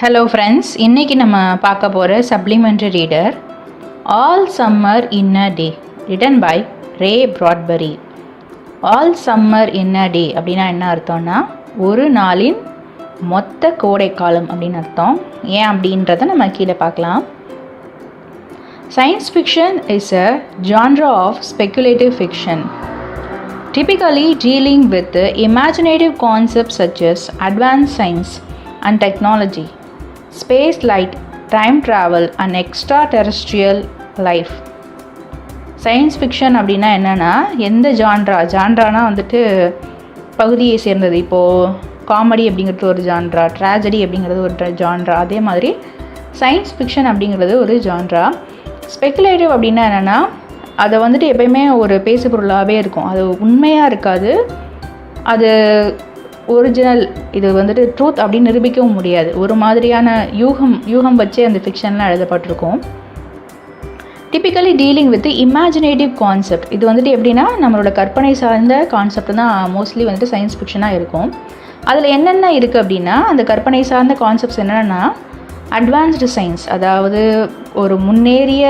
Hello friends, இன்றைக்கி நம்ம பார்க்க போகிற supplementary reader all summer in a day, written by Ray Bradbury. All summer in a day அப்படின்னா என்ன அர்த்தம்னா ஒரு நாளின் மொத்த கோடைக்காலம் அப்படின்னு அர்த்தம். ஏன் அப்படின்றத நம்ம கீழே பார்க்கலாம். Science fiction is a genre of speculative fiction, typically dealing with imaginative concepts such as advanced science and technology, space light, time travel and extraterrestrial life. Science fiction அப்படின்னா என்னென்னா எந்த ஜான்ரானா வந்துட்டு பகுதியை சேர்ந்தது. இப்போது காமெடி அப்படிங்கிறது ஒரு ஜான்ரா, ட்ராஜடி அப்படிங்கிறது ஒரு ஜான்ரா. அதே மாதிரி சயின்ஸ் ஃபிக்ஷன் அப்படிங்கிறது ஒரு ஜான்ரா. ஸ்பெக்குலேட்டிவ் அப்படின்னா என்னென்னா அதை வந்துட்டு எப்பயுமே ஒரு பேசு பொருளாகவே இருக்கும். அது உண்மையாக இருக்காது, அது ஒரிஜினல், இது வந்துட்டு ட்ரூத் அப்படின்னு நிரூபிக்கவும் முடியாது. ஒரு மாதிரியான யூகம் வச்சே அந்த ஃபிக்ஷன்லாம் எழுதப்பட்டிருக்கும். Typically dealing with imaginative concept. இது வந்துட்டு எப்படின்னா நம்மளோட கற்பனை சார்ந்த கான்செப்ட் தான் மோஸ்ட்லி வந்துட்டு சயின்ஸ் ஃபிக்ஷனாக இருக்கும். அதில் என்னென்ன இருக்குது அப்படின்னா அந்த கற்பனை சார்ந்த கான்செப்ட்ஸ் என்னென்னா அட்வான்ஸ்டு சயின்ஸ், அதாவது ஒரு முன்னேறிய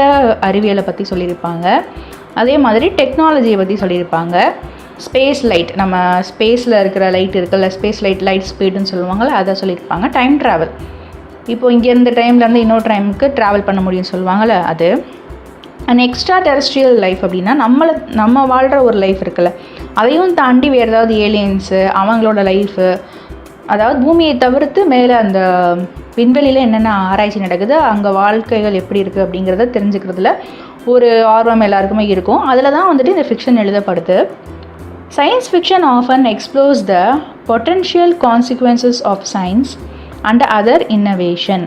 அறிவியலை பற்றி சொல்லியிருப்பாங்க. அதே மாதிரி டெக்னாலஜியை பற்றி சொல்லியிருப்பாங்க. ஸ்பேஸ் லைட், நம்ம ஸ்பேஸில் இருக்கிற லைட் இருக்குல்ல, ஸ்பேஸ் லைட் ஸ்பீடுன்னு சொல்லுவாங்கள்ல, அதை சொல்லியிருப்பாங்க. டைம் ட்ராவல், இப்போது இங்கே இருந்த டைம்லேருந்து இன்னொரு டைமுக்கு ட்ராவல் பண்ண முடியும்னு சொல்லுவாங்கள்ல, அது. அண்ட் எக்ஸ்ட்ரா டெரஸ்ட்ரியல் லைஃப் அப்படின்னா நம்ம வாழ்கிற ஒரு லைஃப் இருக்குல்ல, அதையும் தாண்டி வேறு ஏதாவது ஏலியன்ஸு அவங்களோட லைஃபு, அதாவது பூமியை தவிர்த்து மேலே அந்த விண்வெளியில் என்னென்ன ஆராய்ச்சி நடக்குது, அங்கே வாழ்க்கைகள் எப்படி இருக்குது அப்படிங்கிறத தெரிஞ்சுக்கிறதுல ஒரு ஆர்வம் எல்லாருக்குமே இருக்கும். அதில் தான் வந்துட்டு இந்த fiction எழுதப்படுது. Science fiction often explores the potential consequences of science and other innovation.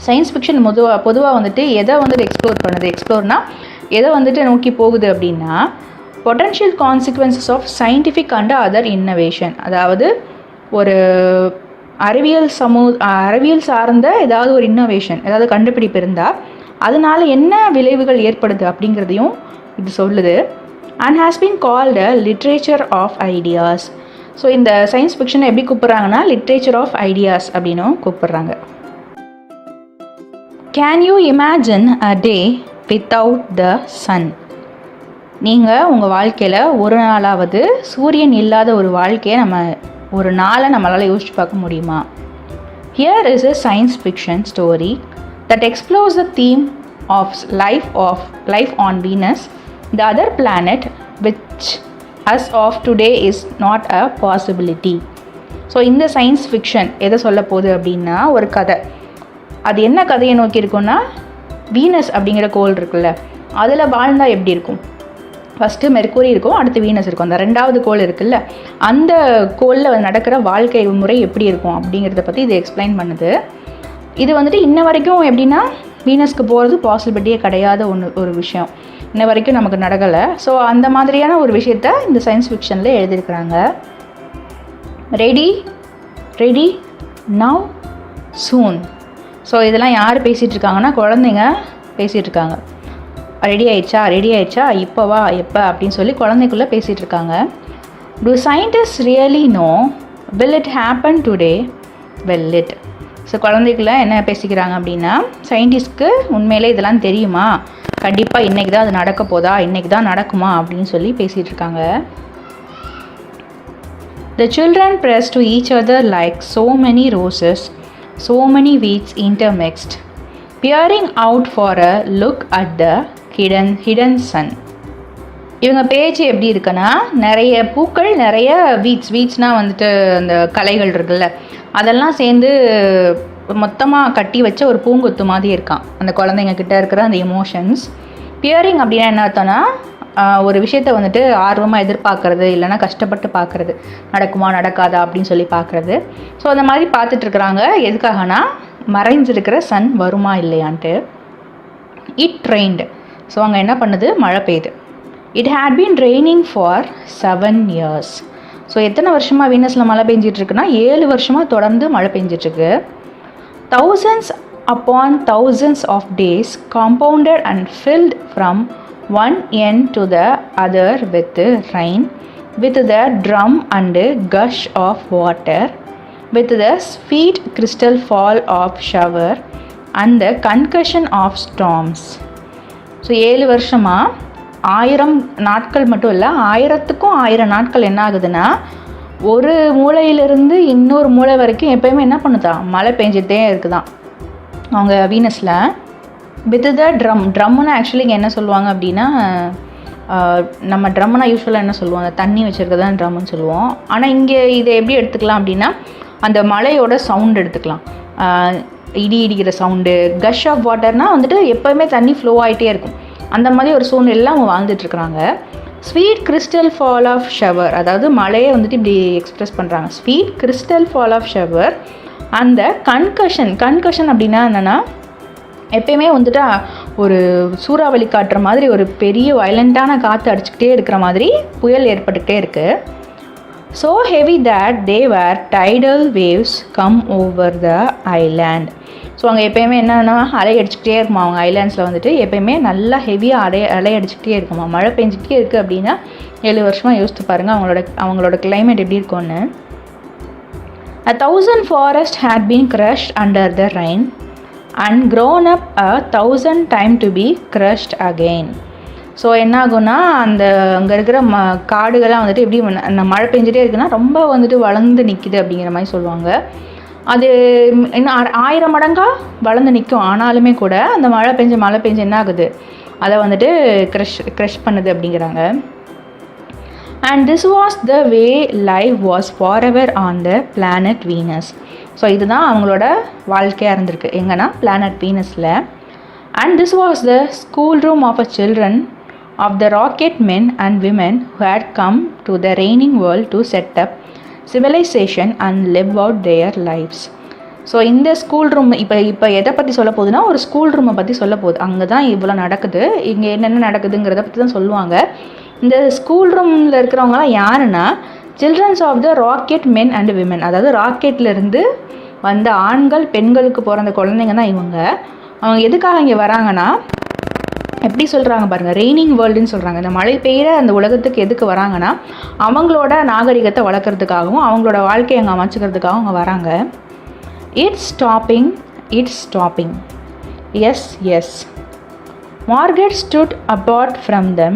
Science fiction பொதுவாக வந்துட்டு எதை வந்துட்டு எக்ஸ்ப்ளோர் பண்ணுது, எக்ஸ்ப்ளோர்னால் எதை வந்துட்டு நோக்கி போகுது அப்படின்னா potential consequences of scientific and other innovation. அதாவது ஒரு அறிவியல் சார்ந்த ஏதாவது ஒரு இன்னோவேஷன், ஏதாவது கண்டுபிடிப்பு இருந்தால் அதனால் என்ன விளைவுகள் ஏற்படுது அப்படிங்கிறதையும் இது சொல்லுது. And has been called literature of ideas. So இந்த சயின்ஸ் ஃபிக்ஷனை எப்படி கூப்பிட்றாங்கன்னா லிட்ரேச்சர் ஆஃப் ஐடியாஸ் அப்படின்னும் கூப்பிட்றாங்க. Can you imagine a day without the sun? நீங்கள் உங்கள் வாழ்க்கையில் ஒரு நாளாவது சூரியன் இல்லாத ஒரு வாழ்க்கையை ஒரு நாளை நம்மளால் யோசிச்சு பார்க்க முடியுமா? Here is a science fiction story that explores the theme of life on Venus, the other planet, which as of today is not a possibility. So இந்த சயின்ஸ் ஃபிக்ஷன் எதை சொல்ல போகுது அப்படின்னா ஒரு கதை. அது என்ன கதையை நோக்கி இருக்குன்னா வீனஸ் அப்படிங்கிற கோள் இருக்குல்ல, அதில் வாழ்ந்தால் எப்படி இருக்கும். ஃபஸ்ட்டு மெர்க்குரி இருக்கும், அடுத்து வீனஸ் இருக்கும். அந்த ரெண்டாவது கோள் இருக்குல்ல, அந்த கோளில் நடக்கிற வாழ்க்கை முறை எப்படி இருக்கும் அப்படிங்கிறத பற்றி இது எக்ஸ்பிளைன் பண்ணுது. இது வந்துட்டு இன்ன வரைக்கும் எப்படின்னா வீனஸ்க்கு போகிறது பாசிபிலிட்டியே கிடையாத ஒரு விஷயம், இன்ன வரைக்கும் நமக்கு நடக்கலை. ஸோ அந்த மாதிரியான ஒரு விஷயத்த இந்த சயின்ஸ் ஃபிக்ஷனில் எழுதியிருக்கிறாங்க. ரெடி நவ் சூன். ஸோ இதெல்லாம் யார் பேசிகிட்டு இருக்காங்கன்னா குழந்தைங்க பேசிகிட்டு இருக்காங்க. ரெடி ஆயிடுச்சா இப்போவா எப்போ அப்படின்னு சொல்லி குழந்தைக்குள்ளே பேசிகிட்டு இருக்காங்க. Do scientist really know will it happen today? Well it. So குழந்தைக்குள்ளே என்ன பேசிக்கிறாங்க அப்படின்னா சயின்டிஸ்ட்க்கு உண்மையிலே இதெல்லாம் தெரியுமா, கண்டிப்பாக இன்றைக்கி தான் அது நடக்க போதா, இன்றைக்கி தான் நடக்குமா அப்படின்னு சொல்லி பேசிகிட்டு இருக்காங்க. The children press to each other like so many roses, so many weeds intermixed, peering out for a look at the hidden sun. இவங்க பேச்சு எப்படி இருக்குன்னா நிறைய பூக்கள், நிறைய வீட்ஸ்னால் வந்துட்டு அந்த கலைகள் இருக்குல்ல, அதெல்லாம் சேர்ந்து மொத்தமாக கட்டி வச்ச ஒரு பூங்கொத்து மாதிரி இருக்கான் அந்த குழந்தைங்க கிட்ட இருக்கிற அந்த எமோஷன்ஸ். பியரிங் அப்படின்னா என்ன அர்த்தம்னா ஒரு விஷயத்தை வந்துட்டு ஆர்வமாக எதிர்பார்க்குறது, இல்லைனா கஷ்டப்பட்டு பார்க்குறது, நடக்குமா நடக்காதா அப்படின்னு சொல்லி பார்க்குறது. ஸோ அந்த மாதிரி பார்த்துட்ருக்குறாங்க. எதுக்காகனா மறைஞ்சிருக்கிற சன் வருமா இல்லையான்ட்டு. It reigned. ஸோ அங்கே என்ன பண்ணுது, மழை பெய்யுது. It had been raining for 7 years. So எத்தனை வருஷமாக வீனஸில் மழை பெஞ்சிட்ருக்குன்னா 7 வருஷமாக தொடர்ந்து மழை பெஞ்சிட்ருக்கு. thousands upon thousands of days compounded and filled from one end to the other with rain, with the drum and gush of water, with the sweet crystal fall of shower and the concussion of storms. So 7 வருஷமாக 1000 நாட்கள் மட்டும் இல்லை, 1000க்கும் 1000 நாட்கள் என்ன ஆகுதுன்னா, ஒரு மூலையிலிருந்து இன்னொரு மூளை வரைக்கும் எப்போயுமே என்ன பண்ணுதான், மழை பெஞ்சிட்டே இருக்குதான் அவங்க வீனஸில். வித் த ட்ரம்முன்னு ஆக்சுவலி இங்கே என்ன சொல்லுவாங்க அப்படின்னா, நம்ம ட்ரம்முனா யூஸ்வலாக என்ன சொல்லுவோம், அந்த தண்ணி வச்சுருக்கதான் ட்ரம்முன்னு சொல்லுவோம். ஆனால் இங்கே இதை எப்படி எடுத்துக்கலாம் அப்படின்னா, அந்த மழையோட சவுண்டு எடுத்துக்கலாம். இடி இடிக்கிற சவுண்டு, கஷ் ஆஃப் வாட்டர்னால் வந்துட்டு எப்போவுமே தண்ணி ஃப்ளோ ஆகிட்டே இருக்கும். அந்த மாதிரி ஒரு சூழ்நிலையில் அவங்க வாழ்ந்துட்டுருக்குறாங்க. Sweet crystal fall of shower, அதாவது மழையை வந்துட்டு இப்படி எக்ஸ்ப்ரெஸ் பண்ணுறாங்க. Sweet crystal fall of shower அந்த கன்கஷன் அப்படின்னா என்னென்னா, எப்பயுமே வந்துட்டு ஒரு சூறாவளி காட்டுற மாதிரி ஒரு பெரிய வயலண்ட்டான காற்று அடிச்சுக்கிட்டே இருக்கிற மாதிரி புயல் ஏற்பட்டுக்கிட்டே இருக்குது. So heavy that they were tidal waves come over the island. So அங்கே எப்போயுமே என்னென்னா அலை அடிச்சுக்கிட்டே இருக்குமா, அவங்க ஐலாண்ட்ஸில் வந்துட்டு எப்போயுமே நல்லா ஹெவியாக அலை அடிச்சுக்கிட்டே இருக்குமா, மழை பெஞ்சிக்கிட்டே இருக்குது அப்படின்னா 7 வருஷமாக யோசித்து பாருங்கள் அவங்களோட கிளைமேட் எப்படி இருக்கும்னு. 1000 forests had been crushed under the rain and grown up 1000 times to be crushed again. So என்ன ஆகும்னா, அந்த அங்கே இருக்கிற காடுகள்லாம் வந்துட்டு எப்படி அந்த மழை பெஞ்சிட்டே இருக்குன்னா ரொம்ப வந்துட்டு வளர்ந்து நிற்கிது அப்படிங்கிற மாதிரி சொல்லுவாங்க. அது இன்னும் 1000 மடங்காக வளர்ந்து நிற்கும். ஆனாலுமே கூட அந்த மழை பெஞ்சு என்ன ஆகுது, அதை வந்துட்டு க்ரஷ் பண்ணுது அப்படிங்கிறாங்க. And this was the way life was forever on the planet Venus. So இதுதான் அவங்களோட வாழ்க்கையாக இருந்திருக்கு எங்கன்னா planet வீனஸில். And this was the school room of a children of the rocket men and women who had come to the reigning world to set up civilization and live out their lives. So இந்த school room இப்போ எதை பற்றி சொல்ல போகுதுன்னா, ஒரு school ரூமை பற்றி சொல்ல போகுது. அங்கே தான் இவ்வளோ நடக்குது, இங்கே என்னென்ன நடக்குதுங்கிறத பற்றி தான் சொல்லுவாங்க. இந்த ஸ்கூல் ரூமில் இருக்கிறவங்களாம் யாருன்னா, childrens of the rocket men and women, அதாவது ராக்கெட்லேருந்து வந்த ஆண்கள் பெண்களுக்கு பிறந்த குழந்தைங்க தான் இவங்க. அவங்க எதுக்காக இங்கே வராங்கன்னா, எப்படி சொல்கிறாங்க பாருங்கள், ரெய்னிங் வேர்ல்டுன்னு சொல்கிறாங்க. இந்த மழை பெய்கிற அந்த உலகத்துக்கு எதுக்கு வராங்கன்னா, அவங்களோட நாகரிகத்தை வளர்க்குறதுக்காகவும் அவங்களோட வாழ்க்கையை அங்கே அமைச்சுக்கிறதுக்காகவும் அவங்க வராங்க. It's stopping. Yes. Margaret stood apart from them,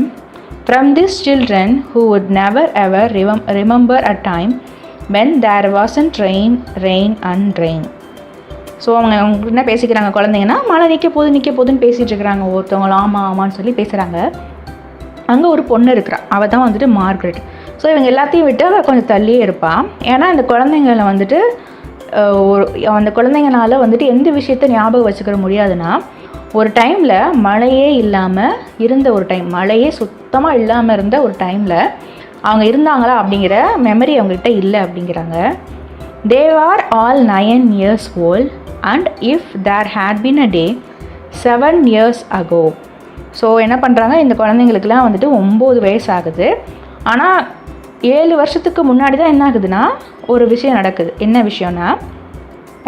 from these children who would never ever remember a time when there wasn't rain and rain. So அவங்க என்ன பேசிக்கிறாங்க, குழந்தைங்கன்னா மழை நிற்க போகுதுன்னு பேசிகிட்டு இருக்கிறாங்க. ஒருத்தவங்களும் ஆமான்னு சொல்லி பேசுகிறாங்க. அங்கே ஒரு பொண்ணு இருக்கிறா, அவள் தான் வந்துட்டு மார்கரெட். ஸோ இவங்க எல்லாத்தையும் விட்டு அவள் கொஞ்சம் தள்ளியே இருப்பாள். ஏன்னா இந்த குழந்தைங்களை வந்துட்டு அந்த குழந்தைங்கனால வந்துட்டு எந்த விஷயத்த ஞாபகம் வச்சுக்கிற முடியாதுன்னா, ஒரு டைமில் மழையே இல்லாமல் இருந்த ஒரு டைம், மழையே சுத்தமாக இல்லாமல் இருந்த ஒரு டைமில் அவங்க இருந்தாங்களா அப்படிங்கிற மெமரி அவங்ககிட்ட இல்லை அப்படிங்கிறாங்க. They were all 9 years old and if there had been a day 7 years ago. So என்ன பண்ணுறாங்க, இந்த குழந்தைங்களுக்குலாம் வந்துட்டு 9 வயசு ஆகுது. ஆனால் 7 வருஷத்துக்கு முன்னாடி தான் என்ன ஆகுதுன்னா ஒரு விஷயம் நடக்குது. என்ன விஷயம்னா,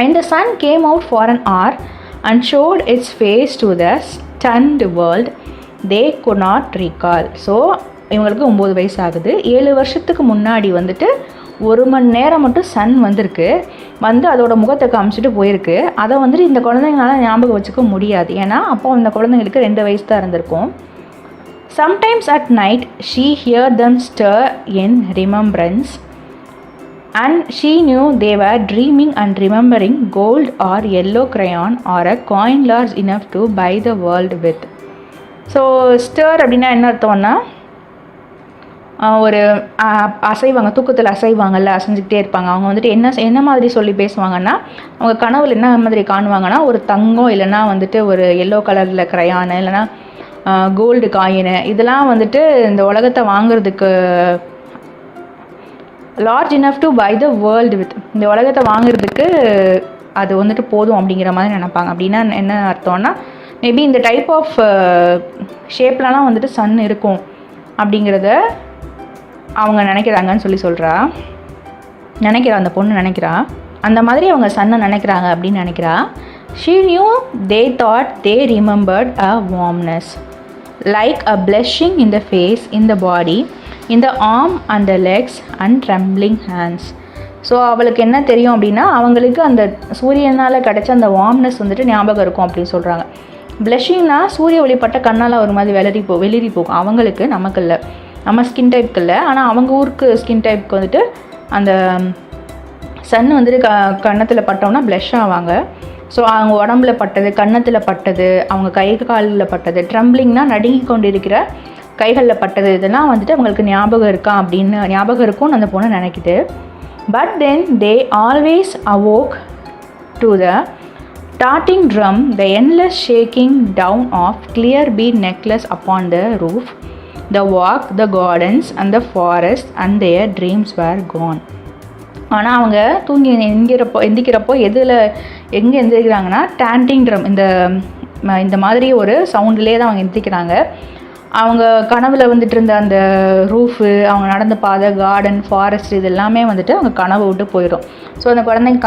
and the sun came out for an hour and showed its face to the stunned world they could not recall. So இவங்களுக்கு 9 வயசு ஆகுது. 7 வருஷத்துக்கு முன்னாடி வந்துட்டு 1 மணி நேரம் மட்டும் சன் வந்திருக்கு, வந்து அதோட முகத்தை காமிச்சிட்டு போயிருக்கு. அதை வந்துட்டு இந்த குழந்தைங்களால ஞாபகம் வச்சுக்க முடியாது. ஏன்னா அப்போ இந்த குழந்தைங்களுக்கு 2 வயசு தான் இருந்திருக்கும். Sometimes at night she heard them stir in remembrance and she knew they were dreaming and remembering gold or yellow crayon or a coin large enough to buy the world with. So stir அப்படின்னா என்ன அர்த்தம்னா, ஒரு அசைவாங்க, தூக்கத்தில் அசைவாங்கல்ல, அசைஞ்சிக்கிட்டே இருப்பாங்க. அவங்க வந்துட்டு என்ன மாதிரி சொல்லி பேசுவாங்கன்னா, அவங்க கனவுல என்ன மாதிரி காணுவாங்கன்னா, ஒரு தங்கம் இல்லைன்னா வந்துட்டு ஒரு எல்லோ கலரில் க்ரையானு இல்லைன்னா கோல்டு காயினு, இதெல்லாம் வந்துட்டு இந்த உலகத்தை வாங்குறதுக்கு large enough to buy the world with, இந்த உலகத்தை வாங்குறதுக்கு அது வந்துட்டு போதும் அப்படிங்கிற மாதிரி நினைப்பாங்க. அப்படின்னா என்ன அர்த்தம்னா, மேபி இந்த டைப் ஆஃப் ஷேப்லலாம் வந்துட்டு சன் இருக்கும் அப்படிங்கிறத அவங்க நினைக்கிறாங்கன்னு சொல்கிறா. அந்த பொண்ணு நினைக்கிறா, அந்த மாதிரி அவங்க சன்னை நினைக்கிறாங்க அப்படின்னு நினைக்கிறா. She knew they thought they remembered a warmness, like a blushing in the face, in the body, in the arm and the legs and trembling hands. So அவளுக்கு என்ன தெரியும் அப்படின்னா, அவங்களுக்கு அந்த சூரியனால் கிடச்ச அந்த வார்ம்னஸ் வந்துட்டு ஞாபகம் இருக்கும் அப்படின்னு சொல்கிறாங்க. ப்ளஷிங்னா சூரிய ஒளிப்பட்ட கண்ணால் ஒரு மாதிரி வெளிரி போகும் அவங்களுக்கு, நமக்கு இல்லை, நம்ம ஸ்கின் டைப்புக்கு இல்லை. ஆனால் அவங்க ஊருக்கு ஸ்கின் டைப்புக்கு வந்துட்டு அந்த சன் வந்துட்டு கன்னத்தில் பட்டோம்னா ப்ளஷ் ஆவாங்க. ஸோ அவங்க உடம்புல பட்டது, கன்னத்தில் பட்டது, அவங்க கை காலில் பட்டது, ட்ரம்பிளிங்னா நடுங்கி கொண்டு இருக்கிற கைகளில் பட்டது, இதெல்லாம் வந்துட்டு அவங்களுக்கு ஞாபகம் இருக்கும்னு அந்த பொண்ணு நினைக்குது. But then they always evoke to the starting drum, the endless shaking down of clear bead necklace upon the roof, the walk, the gardens and the forest, and their dreams were gone. ஆனால் அவங்க தூங்கி எந்திக்கிறப்போ எங்கே எந்திரிக்கிறாங்கன்னா, taunting drum இந்த மாதிரி ஒரு சவுண்ட்லேயே தான் அவங்க எந்திரிக்கிறாங்க. அவங்க கனவில் வந்துட்டு இருந்த அந்த ரூஃபு, அவங்க நடந்த பாதை, கார்டன், ஃபாரஸ்ட், இது எல்லாமே வந்துட்டு அவங்க கனவை விட்டு போயிடும். ஸோ அந்த குழந்தைங்க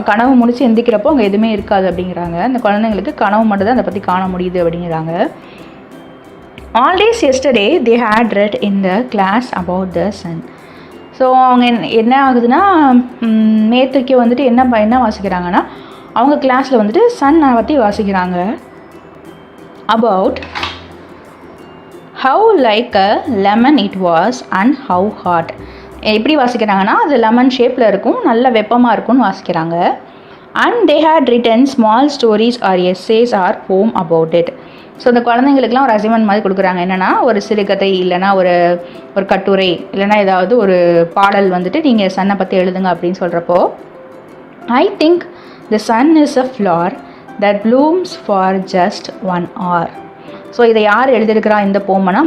கனவு முடிச்சு எந்திக்கிறப்போ அங்கே எதுவுமே இருக்காது அப்படிங்கிறாங்க. அந்த குழந்தைங்களுக்கு கனவு மட்டும் தான் அதை பற்றி காண முடியுது அப்படிங்கிறாங்க. All days yesterday they had read in the class about the sun. So அவங்க என்ன ஆகுதுன்னா, நேற்றுக்கு வந்துட்டு என்ன வாசிக்கிறாங்கன்னா, அவங்க கிளாஸில் வந்துட்டு சன்னை பற்றி வாசிக்கிறாங்க. About how like a lemon it was and how hot. எப்படி வாசிக்கிறாங்கன்னா, அது லெமன் ஷேப்பில் இருக்கும், நல்ல வெப்பமாக இருக்கும்னு வாசிக்கிறாங்க. And they had written small stories or essays or poem about it. So இந்த குழந்தைங்களுக்குலாம் ஒரு அசைன்மெண்ட் மாதிரி கொடுக்குறாங்க. என்னென்னா, ஒரு சிறுகதை இல்லைனா ஒரு கட்டுரை இல்லைனா ஏதாவது ஒரு பாடல் வந்துட்டு நீங்கள் சன்னை பற்றி எழுதுங்க அப்படின்னு சொல்கிறப்போ, I think the sun is a flower that blooms for just 1 hour. So இதை யார் எழுதியிருக்கிறா இந்த போம்னா,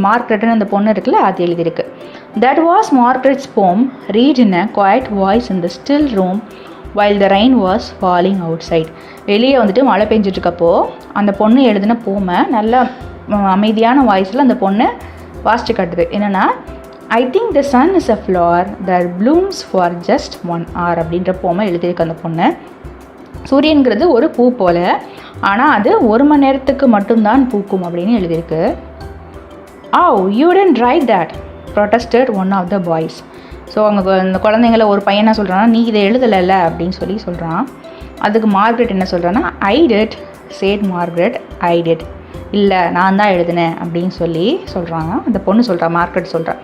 மார்க்ரெட்னு அந்த பொண்ணு இருக்குல்ல, அது எழுதியிருக்கு. That was Margaret's poem read in a quiet voice in the still room while the rain was falling outside. வெளியே வந்துட்டு மழை பெஞ்சிட்ருக்கப்போ அந்த பொண்ணு எழுதின போமை நல்ல அமைதியான வாய்ஸில் அந்த பொண்ணு வாசிச்சு காட்டுது. என்னென்னா, I think the sun is a flower that blooms for just 1 hour அப்படின்ற போமை எழுதியிருக்கு அந்த பொண்ணு. சூரியன்கிறது ஒரு பூ போல், ஆனால் அது 1 மணி நேரத்துக்கு மட்டும்தான் பூக்கும் அப்படின்னு எழுதியிருக்கு. You didn't write that protested one of the boys. So அவங்க அந்த குழந்தைங்கள ஒரு பையனை சொல்கிறான்னா, நீ இதை எழுதலைல்ல அப்படின்னு சொல்கிறான். அதுக்கு மார்க்ரெட் என்ன சொல்கிறான்னா, I did said Margaret, I did, இல்லை நான் தான் எழுதினேன் அப்படின்னு சொல்கிறாங்க. அந்த பொண்ணு சொல்கிறா, மார்க்ரெட் சொல்கிறா.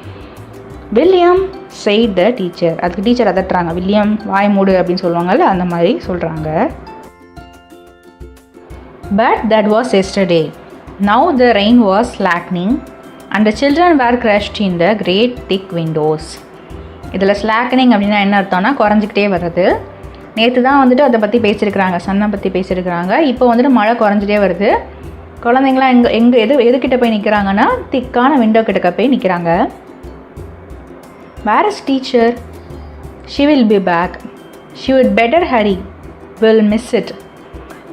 William said the teacher. அதுக்கு டீச்சர் அதட்டுறாங்க, வில்லியம் வாய் மூடு அப்படின்னு சொல்லுவாங்கல்ல, அந்த மாதிரி சொல்கிறாங்க. But that was yesterday. Now the rain was slackening and the children were crushed in the great thick windows. இதில் ஸ்லாக்கனிங் அப்படின்னா என்ன அர்த்தம்னா, குறைஞ்சிக்கிட்டே வர்றது. நேற்று தான் வந்துட்டு அதை பற்றி பேசியிருக்கிறாங்க, சன்னை பற்றி பேசியிருக்கிறாங்க. இப்போ வந்துட்டு மழை குறைஞ்சிட்டே வருது. குழந்தைங்களாம் எதுக்கிட்ட போய் நிற்கிறாங்கன்னா, திக்கான விண்டோ கிட்டக்க போய் நிற்கிறாங்க. Where is teacher? She will be back. She would better hurry. We'll miss it.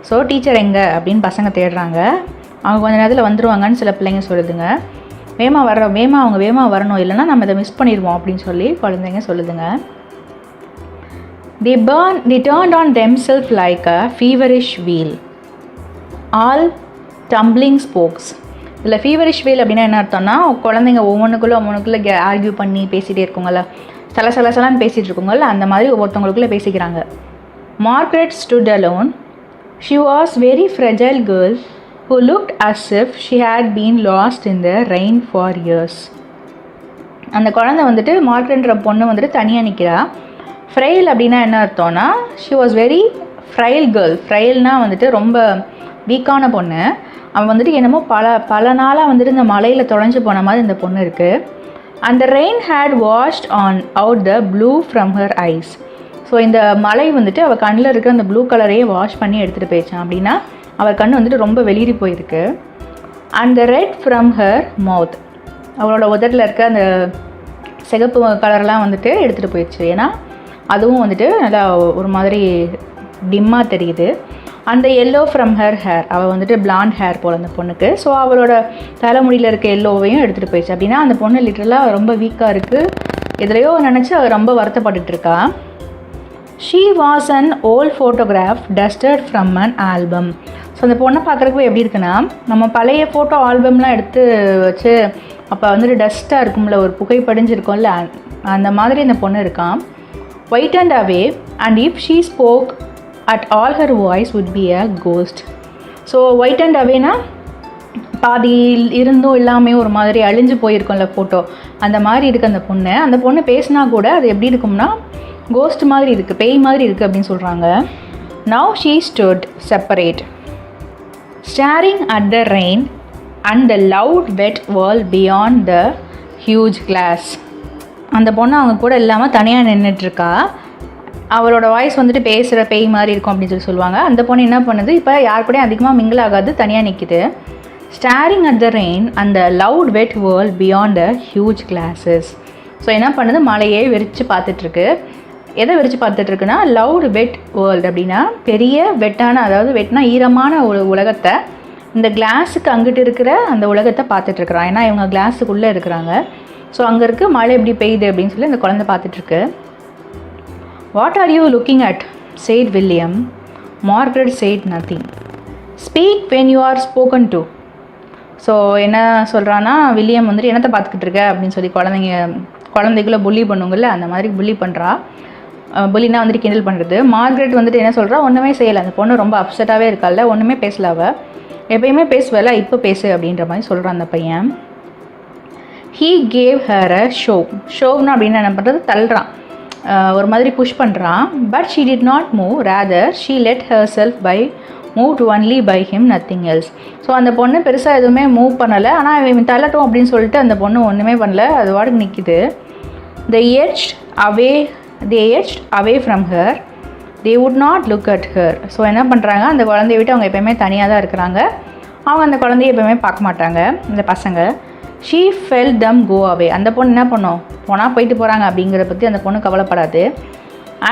So teacher எங்கே அப்படின்னு பசங்க தேடுறாங்க. அவங்க கொஞ்சம் நேரத்தில் வந்துடுவாங்கன்னு சில பிள்ளைங்க சொல்லுதுங்க. அவங்க வேகமாக வரணும், இல்லைனா நம்ம இதை மிஸ் பண்ணிடுவோம் அப்படின்னு குழந்தைங்க சொல்லுதுங்க. They turned on themselves like a feverish wheel, all tumbling spokes. இதில் ஃபீவரிஷ் வீல் அப்படின்னா என்ன அர்த்தம்னா, குழந்தைங்க ஒவ்வொன்றுக்குள்ளே ஆர்கியூ பண்ணி பேசிகிட்டே இருக்குங்கள, சலசலான்னு பேசிகிட்டு இருக்குங்கள, அந்த மாதிரி ஒவ்வொருத்தவங்களுக்குள்ளே பேசிக்கிறாங்க. Margaret stood alone. She was very fragile girl who looked as if she had been lost in the rain for years. அந்த குழந்தை வந்துட்டு, மார்க்ரெட்ன்ற பொண்ணு வந்துட்டு தனியாக நிற்கிறா. ஃப்ரைல் அப்படின்னா என்ன அர்த்தம்னா, she was very frail girl. ஃப்ரைல்னால் வந்துட்டு ரொம்ப வீக்கான பொண்ணு. அவன் வந்துட்டு என்னமோ பல நாளாக வந்துட்டு இந்த மலையில் தொலைஞ்சு போன மாதிரி இந்த பொண்ணு இருக்குது. அந்த rain had washed on out the blue from her eyes. So இந்த மலை வந்துட்டு அவள் கண்ணில் இருக்கிற அந்த ப்ளூ கலரையே வாஷ் பண்ணி எடுத்துகிட்டு போயிடுச்சான். அப்படின்னா அவள் கண் வந்துட்டு ரொம்ப வெளிரி போயிருக்கு. அந்த ரெட் ஃப்ரம் ஹர் மவுத், அவளோட உதட்டில் இருக்க அந்த சிகப்பு கலர்லாம் வந்துட்டு எடுத்துகிட்டு போயிடுச்சு. ஏன்னா அதுவும் வந்துட்டு நல்லா ஒரு மாதிரி டிம்மாக தெரியுது. அந்த எல்லோ ஃப்ரம் ஹர் ஹேர், அவள் வந்துட்டு பிளாண்ட் ஹேர் போல் அந்த பொண்ணுக்கு. ஸோ அவளோட தலைமுடியில் இருக்க எல்லோவையும் எடுத்துகிட்டு போயிடுச்சு. அப்படின்னா அந்த பொண்ணு லிட்டரலாக ரொம்ப வீக்காக இருக்குது. எதுலையோ நினச்சி அவள் ரொம்ப வருத்தப்பட்டுருக்கா. She was an old photograph dusted from an album. So அந்த பொண்ணை பார்க்குறக்கு எப்படி இருக்குன்னா, நம்ம பழைய ஃபோட்டோ ஆல்பம்லாம் எடுத்து வச்சு அப்போ வந்துட்டு டஸ்ட்டாக இருக்கும்ல, ஒரு புகை படிஞ்சிருக்கோம்ல, அந்த மாதிரி இந்த பொண்ணு இருக்கான். whitened away, and if she spoke at all, her voice would be a ghost. So whitened awayனா பாதி இருந்தும் எல்லாமே ஒரு மாதிரி அழிஞ்சு போயிருக்கும்ல ஃபோட்டோ, அந்த மாதிரி இருக்குது அந்த பொண்ணு பேசினா கூட அது எப்படி இருக்கும்னா கோஸ்ட் மாதிரி இருக்குது, பேய் மாதிரி இருக்குது அப்படின்னு சொல்கிறாங்க. Now she stood separate, staring at the rain and the loud wet world beyond the huge glass. அந்த பொண்ணு அவங்க கூட இல்லாமல் தனியாக நின்றுட்டுருக்கா. அவளோட வாய்ஸ் வந்துட்டு பேசுகிற பேய் மாதிரி இருக்கும் அப்படின்னு சொல்லுவாங்க. அந்த பொண்ணு என்ன பண்ணுது, இப்போ யார் கூடயும் அதிகமாக மிங்கிள் ஆகாது, தனியாக நிற்கிது. ஸ்டாரிங் அட் த ரெயின் அந்த loud wet world beyond the huge classes. So என்ன பண்ணுது, மலையே விரித்து பார்த்துட்ருக்கு. எதை விரித்து பார்த்துட்ருக்குன்னா லவுட் வெட் வேர்ல்டு அப்படின்னா பெரிய வெட்டான, அதாவது வெட்னா ஈரமான ஒரு உலகத்தை, இந்த கிளாஸுக்கு அங்கிட்டு இருக்கிற அந்த உலகத்தை பார்த்துட்ருக்குறான். ஏன்னா இவங்க கிளாஸுக்குள்ளே இருக்கிறாங்க. ஸோ அங்கே இருக்குது மழை எப்படி பெய்யுது அப்படின்னு சொல்லி அந்த குழந்தை பார்த்துட்ருக்கு. What are you looking at said William. Margaret said nothing. Speak when you are spoken to. So என்ன சொல்கிறான்னா, வில்லியம் வந்துட்டு என்னத்தை பார்த்துக்கிட்டு இருக்க அப்படின்னு சொல்லி குழந்தைக்குள்ளே புள்ளி பண்ணுங்கள்ல, அந்த மாதிரி புள்ளி பண்ணுறா. புள்ளினா வந்துட்டு கிண்டல் பண்ணுறது. மார்கரெட் வந்துட்டு என்ன சொல்கிறா, ஒன்றுமே செய்யலை. அந்த பொண்ணு ரொம்ப அப்செட்டாகவே இருக்கால, ஒன்றுமே பேசல. அவள் எப்பயுமே பேசுவல, இப்போ பேசு அப்படின்ற மாதிரி சொல்கிறான் அந்த பையன். ஹீ கேவ் ஹர் அ ஷோவ்னா அப்படின்னு என்ன பண்ணுறது, தள்ளுறான், ஒரு மாதிரி புஷ் பண்ணுறான். But she did not move, rather she let herself be moved only by him, nothing else. So அந்த பொண்ணு பெருசாக எதுவுமே மூவ் பண்ணலை. ஆனால் இவன் தள்ளட்டும் அப்படின்னு சொல்லிட்டு அந்த பொண்ணு ஒன்றுமே பண்ணல, அது வாட்டுக்கு நிற்கிது. They edged away from her. They would not look at her. So என்ன பண்ணுறாங்க, அந்த குழந்தைய விட்டு அவங்க எப்போயுமே தனியாக தான் இருக்கிறாங்க. அவங்க அந்த குழந்தைய எப்போயுமே பார்க்க மாட்டாங்க இந்த பசங்க. She felt them go away. அந்த பொண்ணு என்ன பண்ணும், போனால் போயிட்டு போகிறாங்க அப்படிங்கிறத பற்றி அந்த பொண்ணு கவலைப்படாது.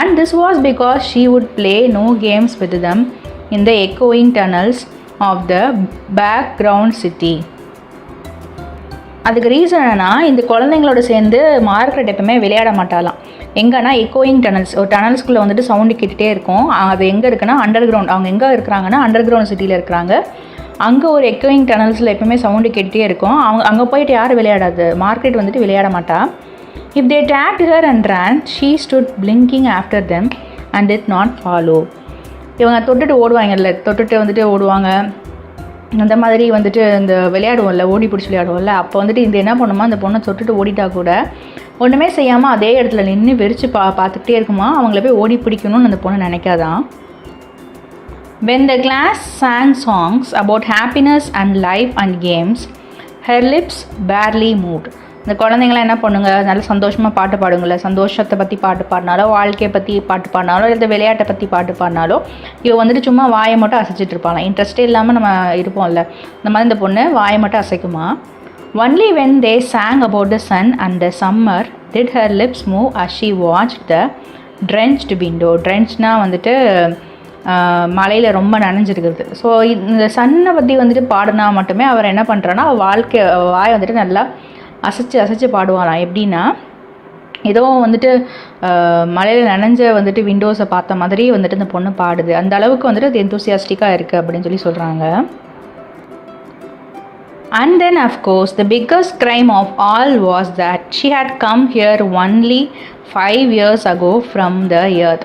And this was because she would play no games with them in the echoing tunnels of the background city. அதுக்கு ரீசன் என்னென்னா, இந்த குழந்தைங்களோட சேர்ந்து மார்கரெட் எப்பவுமே விளையாட மாட்டாலாம். எங்கன்னா எக்கோயிங் டனல்ஸ், ஒரு டனல்ஸ்குள்ளே வந்துட்டு சவுண்டு கேட்டுகிட்டே இருக்கும். அது எங்கே இருக்குன்னா அண்டர் கிரவுண்ட். அவங்க எங்கே இருக்கிறாங்கன்னா அண்டர் கிரவுண்ட் சிட்டியில் இருக்கிறாங்க. அங்கே ஒரு எக்கோயிங் டனல்ஸில் எப்பவுமே சவுண்டு கேட்டுகிட்டே இருக்கும். அங்கே போயிட்டு யாரும் விளையாடாது, மார்கரெட் வந்துட்டு விளையாட மாட்டா. If they tagged her and ran, she stood blinking after them and did not follow. இவங்க தொட்டுட்டு ஓடுவாங்கல்ல, தொட்டுட்டு வந்துட்டு ஓடுவாங்க, அந்த மாதிரி வந்துட்டு இந்த விளையாடுவோம்ல, ஓடி பிடிச்சி விளையாடுவோம்ல, அப்போ வந்துட்டு இந்த என்ன பண்ணுமா, அந்த பொண்ணை தொட்டுட்டு ஓடிட்டா கூட ஒன்றுமே செய்யாமல் அதே இடத்துல நின்று வெறிச்சு பார்த்துக்கிட்டே இருக்குமா. அவங்கள போய் ஓடி பிடிக்கணும்னு அந்த பொண்ணு நினைக்காதான். When the class sang songs about happiness and life and games, her lips barely moved. இந்த குழந்தைங்களாம் என்ன பண்ணுங்க, நல்ல சந்தோஷமாக பாட்டு பாடுங்கள, சந்தோஷத்தை பற்றி பாட்டு பாடினாலோ, வாழ்க்கையை பற்றி பாட்டு பாடினாலோ, இல்லை விளையாட்டை பற்றி பாட்டு பாடினாலோ, இவ வந்துட்டு சும்மா வாயை மட்டும் அசைச்சிட்டு இருப்பாங்க. இன்ட்ரெஸ்டே இல்லாமல் நம்ம இருப்போம்ல, இந்த மாதிரி இந்த பொண்ணு வாயை மட்டும் அசைக்குமா. Only when they sang about the sun and the summer did her lips move as she watched the drenched window. Drenchdனா வந்துட்டு மலையில் ரொம்ப நனைஞ்சிருக்கிறது. ஸோ இந்த சன்னை பற்றி வந்துட்டு பாடினா மட்டுமே அவர் என்ன பண்ணுறான்னா, வாயை வந்துட்டு நல்லா அசைச்சு பாடுவாராம். எப்படின்னா, ஏதோ வந்துட்டு மலையில் நனைஞ்ச வந்துட்டு விண்டோஸை பார்த்த மாதிரி வந்துட்டு இந்த பொண்ணு பாடுது. அந்த அளவுக்கு வந்துட்டு அது எந்தூசியாஸ்டிக்காக இருக்குது அப்படின்னு சொல்கிறாங்க. And then of course the biggest crime of all was that she had come here only 5 years ago from the earth.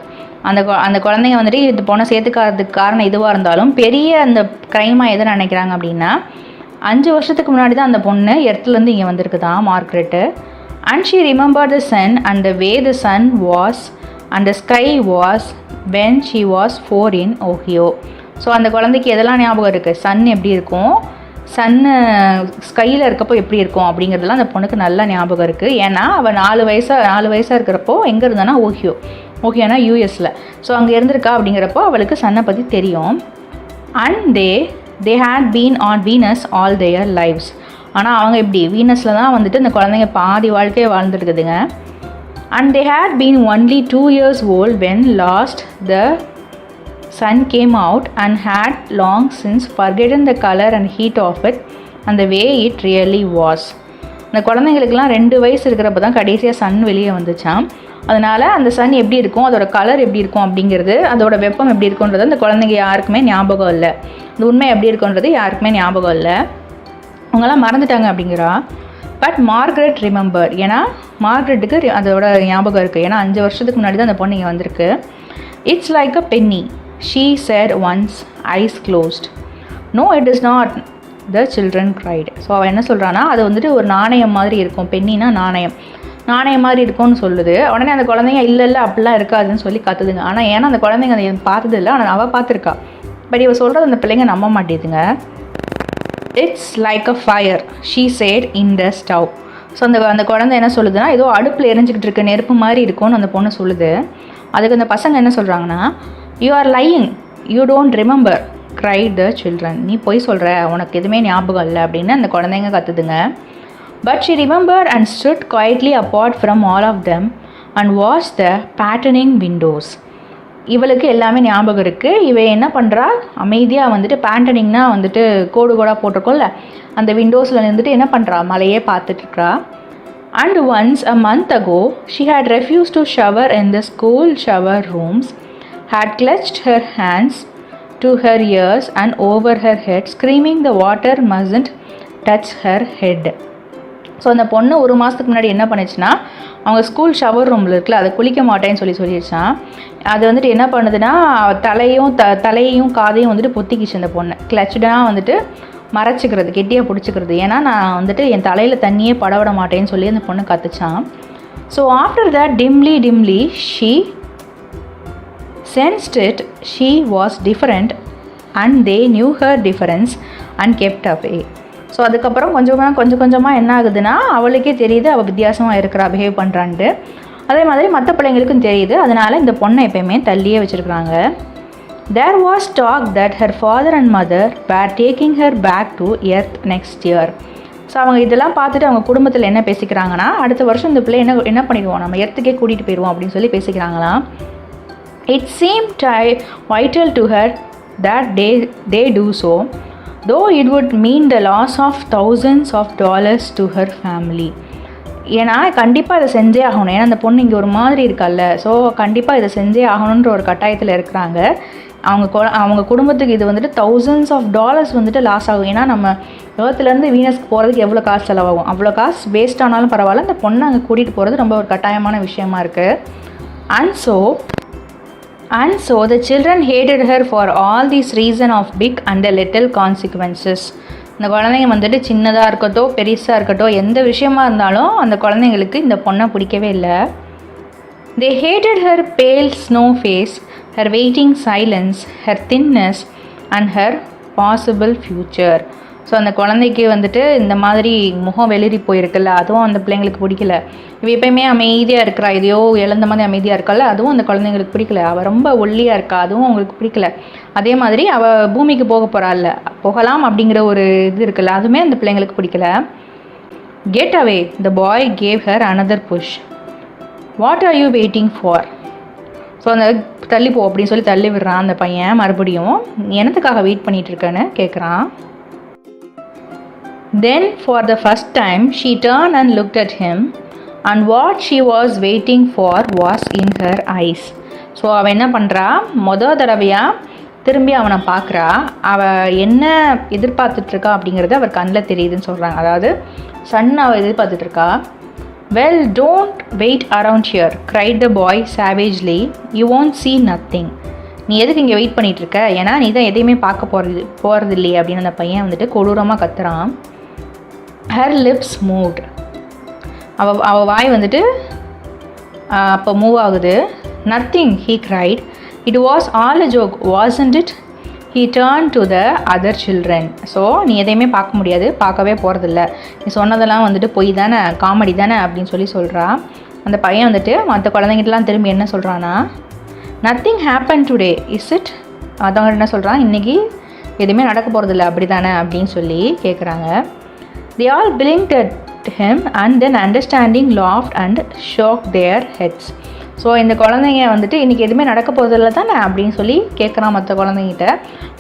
அந்த குழந்தைங்க வந்துட்டு இது பொண்ணை சேர்த்துக்காததுக்கு காரணம் இதுவாக இருந்தாலும், பெரிய அந்த க்ரைமாக எதை நினைக்கிறாங்க அப்படின்னா, 5 வருஷத்துக்கு முன்னாடி தான் அந்த பொண்ணு எர்த்துலேருந்து இங்கே வந்திருக்குதான் மார்கரெட்டு. And she remembered the sun and the way the sun was and the sky was when she was 4 in Ohio. So அந்த குழந்தைக்கு எதெல்லாம் ஞாபகம் இருக்குது, சன் எப்படி இருக்கும், சன்னு ஸ்கையில் இருக்கப்போ எப்படி இருக்கும் அப்படிங்கிறதுலாம் அந்த பொண்ணுக்கு நல்லா ஞாபகம் இருக்குது. ஏன்னா அவள் 4 வயசாக இருக்கிறப்போ எங்கே இருந்தானா ஓஹியோனா யூஎஸில். ஸோ அங்கே இருந்திருக்கா அப்படிங்கிறப்போ அவளுக்கு சன்னை பற்றி தெரியும். And they had been on Venus all their lives. ஆனால் அவங்க எப்படி வீனஸில் தான் வந்துட்டு இந்த குழந்தைங்க பாதி வாழ்க்கையை வாழ்ந்துருக்குதுங்க. And they had been only 2 years old when last the sun came out and had long since forgotten the color and heat of it and the way it really was. இந்த குழந்தைங்களுக்கெல்லாம் 2 வயசு இருக்கிறப்ப தான் கடைசியாக சன் வெளியே வந்துச்சான். அதனால் அந்த சன் எப்படி இருக்கும், அதோட கலர் எப்படி இருக்கும் அப்படிங்கிறது, அதோட வெப்பம் எப்படி இருக்குன்றது அந்த குழந்தைங்க யாருக்குமே ஞாபகம் இல்லை. இந்த உண்மை எப்படி இருக்குன்றது யாருக்குமே ஞாபகம் இல்லை. அவங்களாம் மறந்துட்டாங்க அப்படிங்கிறா. பட் மார்கரெட் ரிமெம்பர், ஏன்னா மார்கரெட்டுக்கு அதோட ஞாபகம் இருக்குது, ஏன்னா 5 வருஷத்துக்கு முன்னாடி தான் அந்த பொண்ணு இங்கே வந்திருக்கு. It's like a penny, she said once, eyes closed. No, it is not, the children cried. So அவள் என்ன சொல்கிறான்னா, அது வந்துட்டு ஒரு நாணயம் மாதிரி இருக்கும், பெண்ணினா நாணயம் மாதிரி இருக்கும்னு சொல்லுது. உடனே அந்த குழந்தைங்க இல்லை அப்படிலாம் இருக்காதுன்னு சொல்லி கற்றுதுங்க. ஆனால் ஏன்னா அந்த குழந்தைங்க அதை பார்த்தது இல்லை, ஆனால் அவள் பார்த்துருக்கா. பட் இவள் சொல்கிறது அந்த பிள்ளைங்க நம்ப மாட்டேதுங்க. It's like a fire, she said in the stove. So அந்த குழந்தை என்ன சொல்லுதுன்னா, ஏதோ அடுப்பில் எரிஞ்சிக்கிட்டு இருக்க நெருப்பு மாதிரி இருக்கும்னு அந்த பொண்ணு சொல்லுது. அதுக்கு அந்த பசங்க என்ன சொல்கிறாங்கன்னா, you are lying, you don't remember, cried the children. நீ போய் சொல்கிற, உனக்கு எதுவுமே ஞாபகம் இல்லை அப்படின்னு அந்த குழந்தைங்க கற்றுதுங்க. But she remembered and stood quietly apart from all of them and watched the patterning windows. இவளுக்கு எல்லாமே ஞாபகம் இருக்குது. இவ என்ன பண்ணுறா, அமைதியாக வந்துட்டு பேண்டனிங்னா வந்துட்டு கோடு கோடாக போட்டிருக்கோம்ல, அந்த விண்டோஸில் இருந்துட்டு என்ன பண்ணுறா, மலையே பார்த்துட்ருக்கா. And once a month ago she had refused to shower in the school shower rooms, had clutched her hands to her ears and over her head, screaming the water mustn't touch her head. So அந்த பொண்ணு 1 மாதத்துக்கு முன்னாடி என்ன பண்ணிச்சுன்னா, அவங்க school shower ரூமில் இருக்குல்ல, அதை குளிக்க மாட்டேன்னு சொல்லிடுச்சான். அது வந்துட்டு என்ன பண்ணுதுன்னா, தலையையும் காதையும் வந்துட்டு பொத்திக்கிச்சு அந்த பொண்ணு. கிளச்சுடாக வந்துட்டு மறைச்சிக்கிறது, கெட்டியாக பிடிச்சிக்கிறது. ஏன்னா நான் வந்துட்டு என் தலையில் தண்ணியே படவிட மாட்டேன்னு சொல்லி அந்த பொண்ணு கற்றுச்சான். So after that dimly she sensed it, she was different and they knew her difference and kept away. So அதுக்கப்புறம் கொஞ்சம் கொஞ்சமாக என்ன ஆகுதுன்னா, அவளுக்கே தெரியுது அவள் வித்தியாசமாக இருக்கிறா, பிஹேவ் பண்ணுறான்ட்டு. அதே மாதிரி மற்ற பிள்ளைங்களுக்கும் தெரியுது. அதனால் இந்த பொண்ணை எப்பயுமே தள்ளியே வச்சுருக்குறாங்க. There was talk that her father and mother were taking her back to earth next year. So அவங்க இதெல்லாம் பார்த்துட்டு அவங்க குடும்பத்தில் என்ன பேசிக்கிறாங்கன்னா, அடுத்த வருஷம் இந்த பிள்ளை என்ன பண்ணிடுவோம், நம்ம எர்த்துக்கே கூட்டிகிட்டு போயிடுவோம் அப்படின்னு சொல்லி பேசிக்கிறாங்களாம். It seemed vital to her that they do so, though it would mean the loss of thousands of dollars to her family. ஏன்னா கண்டிப்பாக இதை செஞ்சே ஆகணும், ஏன்னா அந்த பொண்ணு இங்கே ஒரு மாதிரி இருக்கால்ல. ஸோ கண்டிப்பாக இதை செஞ்சே ஆகணுன்ற ஒரு கட்டாயத்தில் இருக்கிறாங்க. அவங்க குடும்பத்துக்கு இது வந்துட்டு thousands of dollars வந்துட்டு லாஸ் ஆகும். ஏன்னா நம்ம ஏர்த்துலேருந்து வீனஸ்க்கு போகிறதுக்கு எவ்வளோ காசு செலவாகும், அவ்வளோ காசு வேஸ்ட் ஆனாலும் பரவாயில்ல, அந்த பொண்ணை அங்கே கூட்டிகிட்டு போகிறது ரொம்ப ஒரு கட்டாயமான விஷயமா இருக்குது. And so the children hated her for all these reason of big and little consequences. இந்த குழந்தைங்க வந்துட்டு சின்னதாக இருக்கட்டும் பெருசாக இருக்கட்டும் எந்த விஷயமா இருந்தாலும் அந்த குழந்தைங்களுக்கு இந்த பொண்ணை பிடிக்கவே இல்லை. They hated her pale snow face, her waiting silence, her thinness and her possible future. So அந்த குழந்தைக்கு வந்துட்டு இந்த மாதிரி முகம் வெளிரி போயிருக்குல்ல, அதுவும் அந்த பிள்ளைங்களுக்கு பிடிக்கல. இவ எப்பயுமே அமைதியாக இருக்கிறா, இதையோ இழந்த மாதிரி அமைதியாக இருக்கால, அதுவும் அந்த குழந்தைங்களுக்கு பிடிக்கல. அவள் ரொம்ப ஒல்லியாக இருக்கா, அதுவும் அவங்களுக்கு பிடிக்கல. அதே மாதிரி அவள் பூமிக்கு போகலாம் அப்படிங்கிற ஒரு இது இருக்குல்ல, அதுவுமே அந்த பிள்ளைங்களுக்கு பிடிக்கல. Get away, the boy gave her another push. What are you waiting for? So அந்த தள்ளிப்போ அப்படின்னு சொல்லி தள்ளி விடுறான் அந்த பையன். மறுபடியும் எனத்துக்காக வெயிட் பண்ணிகிட்டு இருக்கேன்னு கேட்குறான். Then for the first time she turned and looked at him, and what she was waiting for was in her eyes. So அவள் என்ன பண்ணுறா, தடவையாக திரும்பி அவனை பார்க்குறா. அவள் என்ன எதிர்பார்த்துட்ருக்கா அப்படிங்கிறது அவர் கண்ணில் தெரியுதுன்னு சொல்கிறாங்க. அதாவது அவள் எதிர்பார்த்துட்ருக்கா. Well, don't wait around here, cried the boy savagely. You won't see nothing. நீ எதுக்கு இங்கே வெயிட் பண்ணிகிட்ருக்க, ஏன்னா நீ தான் எதையுமே பார்க்க போகிறது இல்லையே அப்படின்னு அந்த பையன் வந்துட்டு கொடூரமாக கத்துறான். Her lips moved. அவள் வாய் வந்துட்டு அப்போ மூவ் ஆகுது. Nothing, he cried. It was all a joke, wasn't it? He turned to the other children. So நீ எதையுமே பார்க்க முடியாது, பார்க்கவே போகிறதில்ல, நீ சொன்னதெல்லாம் வந்துட்டு பொய் தானே, காமெடி தானே அப்படின்னு சொல்கிறா. அந்த பையன் வந்துட்டு மற்ற குழந்தைங்கிட்டலாம் திரும்பி என்ன சொல்கிறான்னா, nothing happen today is it? அதவங்க என்ன சொல்கிறான், இன்றைக்கி எதுவுமே நடக்க போகிறதில்ல அப்படி தானே அப்படின்னு சொல்லி கேட்குறாங்க. They all blinked at him and then understanding laughed and shook their heads. So இந்த குழந்தைங்க வந்துட்டு இன்றைக்கி எதுவுமே நடக்க போகிறதில்ல தானே அப்படின்னு சொல்லி கேட்குறான் மற்ற குழந்தைங்கிட்ட.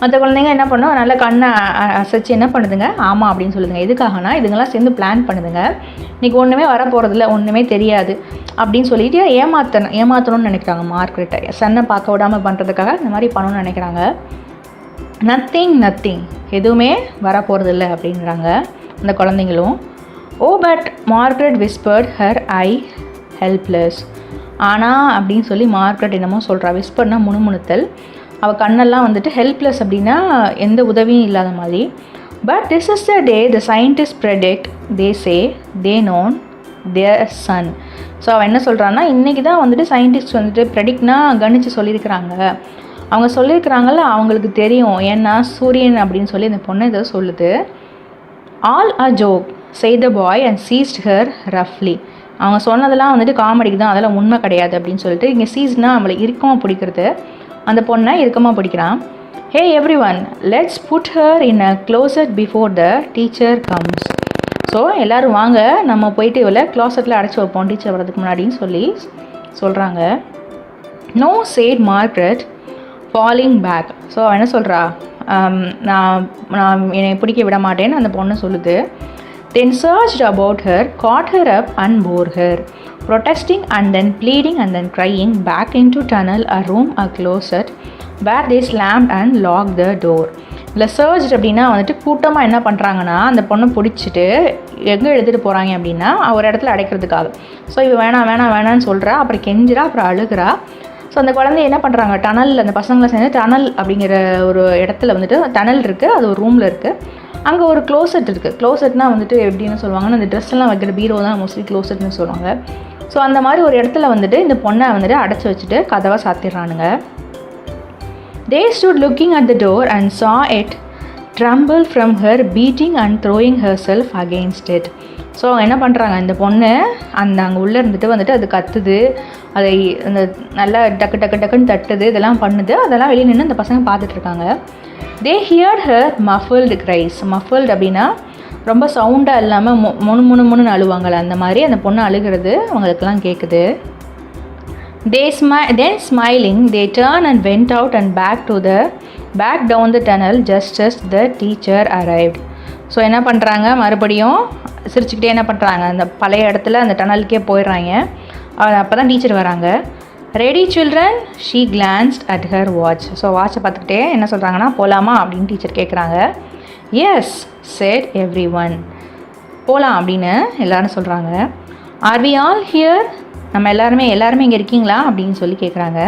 மற்ற குழந்தைங்க என்ன பண்ணும், நல்லா கண்ணை அசைச்சு என்ன பண்ணுதுங்க, ஆமாம் அப்படின்னு சொல்லுதுங்க. எதுக்காகனா இதுங்கெல்லாம் சேர்ந்து பிளான் பண்ணுதுங்க, இன்றைக்கி ஒன்றுமே வரப்போகிறதில்ல, ஒன்றுமே தெரியாது அப்படின்னு சொல்லிட்டு ஏமாற்றணும்னு நினைக்கிறாங்க. மார்க்கெட்டை சன்னை பார்க்க விடாமல் பண்ணுறதுக்காக இந்த மாதிரி பண்ணணும்னு நினைக்கிறாங்க. நத்திங் எதுவுமே வரப்போகிறதில்ல அப்படின்றாங்க அந்த குழந்தைங்களும். Oh but Margaret whispered her eye helpless. ஆனால் அப்படின்னு சொல்லி மார்க்ரெட் என்னமோ சொல்கிறா. விஸ்பர்னா முணுமுணுத்தல். அவள் கண்ணெல்லாம் வந்துட்டு ஹெல்ப்லெஸ் அப்படின்னா எந்த உதவியும் இல்லாத மாதிரி. But this is the day the scientist predict they say they known there Sun. So அவன் என்ன சொல்கிறான்னா, இன்றைக்கி தான் வந்துட்டு சயின்டிஸ்ட் வந்துட்டு ப்ரெடிக்ட்னா கணிச்சு சொல்லியிருக்கிறாங்க. அவங்க சொல்லியிருக்கிறாங்கல்ல, அவங்களுக்கு தெரியும். ஏன்னா சூரியன் அப்படின்னு சொல்லி அந்த பொண்ணு இதை சொல்லுது. All a joke say the boy and seized her roughly. அவங்க சொன்னதெல்லாம் வந்துட்டு காமெடிக்கு தான், அதெல்லாம் உண்மை கிடையாது அப்படின்னு சொல்லிட்டு இங்கே சீஸ்னா நம்மளை இறுக்கமாக பிடிக்கிறது. அந்த பொண்ணை இறுக்கமாக பிடிக்கிறான். Hey everyone let's put her in a closet before the teacher comes. So எல்லோரும் வாங்க நம்ம போயிட்டு இவளை க்ளோசட்டில் அடைச்சி வைப்போம் டீச்சர் வரதுக்கு முன்னாடின்னு சொல்லி சொல்கிறாங்க. No said Margaret falling back. So அவன் என்ன சொல்கிறா, நான் என்னை பிடிக்க விட மாட்டேன்னு அந்த பொண்ணு சொல்லுது. Then searched about her, caught her up and bore her, protesting and then pleading and then crying back into tunnel, a room, a closet, where they slammed and locked the door. இல்லை searched அப்படின்னா வந்துட்டு கூட்டமாக என்ன பண்ணுறாங்கன்னா அந்த பொண்ணை பிடிச்சிட்டு எங்கே எடுத்துகிட்டு போகிறாங்க அப்படின்னா ஒரு இடத்துல அடைக்கிறதுக்காக. ஸோ இவ வேணான்னு சொல்கிறா. அப்புறம் கெஞ்சிரா, அப்புறம் அழுகிறா. ஸோ அந்த குழந்தைய என்ன பண்ணுறாங்க, டனல், அந்த பசங்களை சேர்ந்து டனல் அப்படிங்கிற ஒரு இடத்துல வந்துட்டு டனல் இருக்குது, அது ஒரு ரூமில் இருக்குது. அங்கே ஒரு க்ளோசெட் இருக்குது. க்ளோசெட்னால் வந்துட்டு எப்படின்னு சொல்லுவாங்கன்னா, அந்த ட்ரெஸ்லாம் வைக்கிற பீரோ தான் மோஸ்ட்லி க்ளோசெட்னு சொல்லுவாங்க. ஸோ அந்த மாதிரி ஒரு இடத்துல வந்துட்டு இந்த பொண்ணை வந்துட்டு அடைச்சி வச்சுட்டு கதவை சாத்திடுறானுங்க. They stood looking at the door and saw it tremble from her beating and throwing herself against it. So அவங்க என்ன பண்ணுறாங்க, இந்த பொண்ணு அங்கே உள்ளே இருந்துட்டு வந்துட்டு அது கத்துது, அதை அந்த நல்லா டக்குன்னு தட்டுது, இதெல்லாம் பண்ணுது. அதெல்லாம் வெளியே நின்று அந்த பசங்க பார்த்துட்ருக்காங்க. They heard her muffled cries. muffled அப்படின்னா ரொம்ப சவுண்டாக இல்லாமல் முணுன்னு அழுவாங்கள்ல, அந்த மாதிரி அந்த பொண்ணு அழுகிறது அவங்களுக்கெல்லாம் கேட்குது. Then smiling they turned and went out and back down the tunnel just as the teacher arrived. So என்ன பண்ணுறாங்க, மறுபடியும் சிரிச்சுக்கிட்டே என்ன பண்ணுறாங்க, அந்த பழைய இடத்துல அந்த டனலுக்கே போயிடுறாங்க. அப்போ தான் டீச்சர் வராங்க. Ready children she glanced at her watch. So வாட்சை பார்த்துக்கிட்டே என்ன சொல்கிறாங்கன்னா, போகலாமா அப்படின்னு டீச்சர் கேட்குறாங்க. Yes said everyone. போகலாம் அப்படின்னு எல்லோரும் சொல்கிறாங்க. Are we all here? நம்ம எல்லாருமே இங்கே இருக்கீங்களா அப்படின்னு சொல்லி கேட்குறாங்க.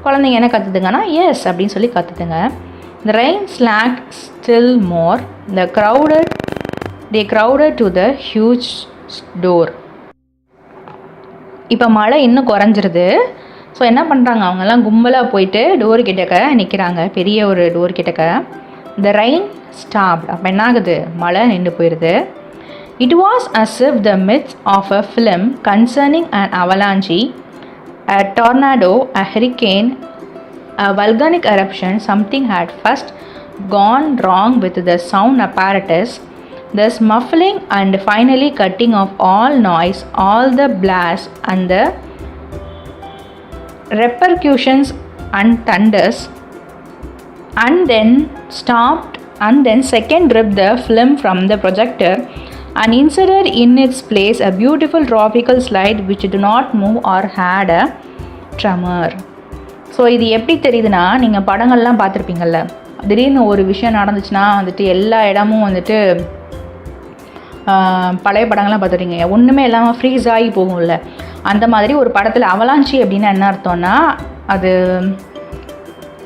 குழந்தைங்க என்ன கற்றுதுங்கன்னா, எஸ் அப்படின்னு சொல்லி கற்றுதுங்க. The rain slacked still more. They crowded to the huge door. இப்போ மழை இன்னும் குறைஞ்சிருது. ஸோ என்ன பண்ணுறாங்க, அவங்கெல்லாம் கும்பலாக போயிட்டு டோர் கிட்டக்க நிற்கிறாங்க, பெரிய ஒரு டோர் கிட்டக்க. The rain stopped. அப்போ என்ன ஆகுது, மழை நின்று போயிடுது. It was as if the midst of a film concerning an avalanche, a tornado, a hurricane, a volcanic eruption, something had first gone wrong with the sound apparatus, thus muffling and finally cutting off all noise, all the blast and the repercussions and thunders, and then stopped and then second ripped the film from the projector and inserted in its place a beautiful tropical slide which did not move or had a tremor. So இது எப்படி தெரியுதுன்னா, நீங்கள் படங்கள்லாம் பார்த்துருப்பீங்கள்ல, திடீர்னு ஒரு விஷயம் நடந்துச்சுன்னா வந்துட்டு எல்லா இடமும் வந்துட்டு பழைய படங்கள்லாம் பார்த்துருக்கீங்க, ஒன்றுமே இல்லாமல் ஃப்ரீஸ் ஆகி போகும்ல, அந்த மாதிரி ஒரு படத்தில் அவலாஞ்சி அப்படின்னா என்ன அர்த்தம்னா, அது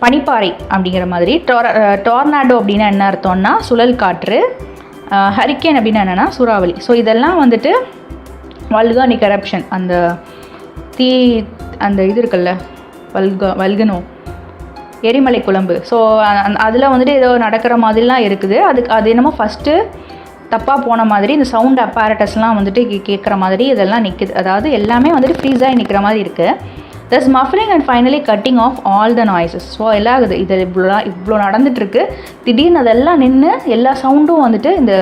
பனிப்பாறை அப்படிங்கிற மாதிரி. டோர்னாடோ அப்படின்னா என்ன அர்த்தம்னா சுழல் காற்று. ஹரிக்கேன் அப்படின்னா என்னென்னா சூறாவளி. ஸோ இதெல்லாம் வந்துட்டு வல்கானிக் எரப்ஷன், அந்த அந்த இது இருக்குல்ல, வல்கனோ எரிமலை குழம்பு. ஸோ அதில் வந்துட்டு ஏதோ நடக்கிற மாதிரிலாம் இருக்குது. அது என்னமோ ஃபஸ்ட்டு தப்பாக போன மாதிரி இந்த சவுண்ட் அப்பாரட்டஸ்லாம் வந்துட்டு கேட்குற மாதிரி இதெல்லாம் நிற்குது. அதாவது எல்லாமே வந்துட்டு ஃப்ரீஸாகி நிற்கிற மாதிரி இருக்குது. Thus muffling and finally cutting off all the noises. So எல்லாம் ஆகுது, இது இவ்வளோ நடந்துகிட்ருக்கு. திடீர்னு அதெல்லாம் நின்று எல்லா சவுண்டும் வந்துட்டு இந்த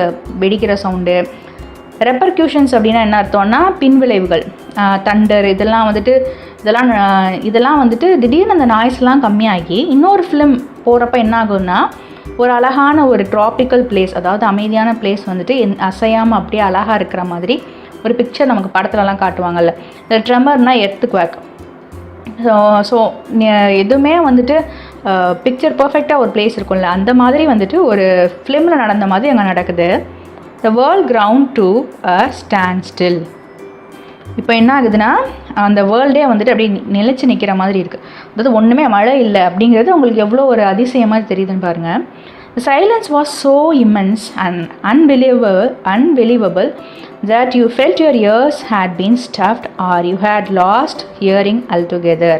வெடிக்கிற சவுண்டு. ரெப்பர்க்யூஷன்ஸ் அப்படின்னா என்ன அர்த்தம்னா பின்விளைவுகள், தண்டர், இதெல்லாம் வந்துட்டு திடீர்னு அந்த நாய்ஸ்லாம் கம்மியாகி இன்னொரு ஃபிலிம் போகிறப்ப என்ன ஆகும்னா, ஒரு அழகான ஒரு ட்ராபிக்கல் பிளேஸ், அதாவது அமைதியான பிளேஸ் வந்துட்டு அசையாமல் அப்படியே அழகாக இருக்கிற மாதிரி ஒரு பிக்சர் நமக்கு படத்துலலாம் காட்டுவாங்கல்ல. இந்த ட்ரெமர்னா எர்த்குவேக். ஸோ எதுவுமே வந்துட்டு பிக்சர் பர்ஃபெக்டாக ஒரு பிளேஸ் இருக்கும்ல, அந்த மாதிரி வந்துட்டு ஒரு ஃபிலிமில் நடந்த மாதிரி அங்கே நடக்குது. the world ground to a standstill. இப்போ என்ன ஆகுதுன்னா அந்த வேர்ல்டே வந்துட்டு அப்படி நிலைச்சு நிற்கிற மாதிரி இருக்குது. அதாவது ஒன்றுமே மழை இல்லை அப்படிங்கிறது உங்களுக்கு எவ்வளோ ஒரு அதிசயமாக தெரியுதுன்னு பாருங்கள். The silence was so immense and unbelievable that you felt your ears had been stuffed or you had lost hearing altogether.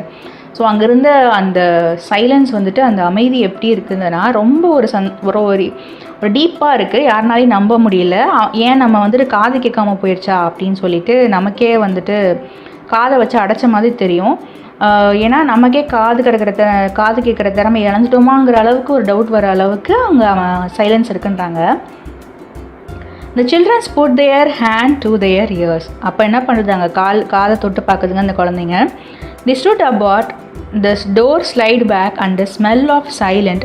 So அங்கேருந்த அந்த சைலன்ஸ் வந்துட்டு அந்த அமைதி எப்படி இருக்குதுன்னா ரொம்ப ஒரு டீப்பாக இருக்குது. யாருனாலையும் நம்ப முடியல. ஏன் நம்ம வந்துட்டு காது கேட்காமல் போயிடுச்சா அப்படின்னு சொல்லிட்டு நமக்கே வந்துட்டு காதை வச்சு அடைச்ச மாதிரி தெரியும். ஏன்னா நமக்கே காது கேட்குற திறமை இழந்துட்டோமாங்கிற அளவுக்கு ஒரு டவுட் வர அளவுக்கு அவங்க சைலன்ஸ் இருக்குன்றாங்க. The children put their hand to their ears. அப்போ என்ன பண்ணுறாங்க, காதை தொட்டு பார்க்குதுங்க அந்த குழந்தைங்க. They stood about, the door slide back and the smell of silent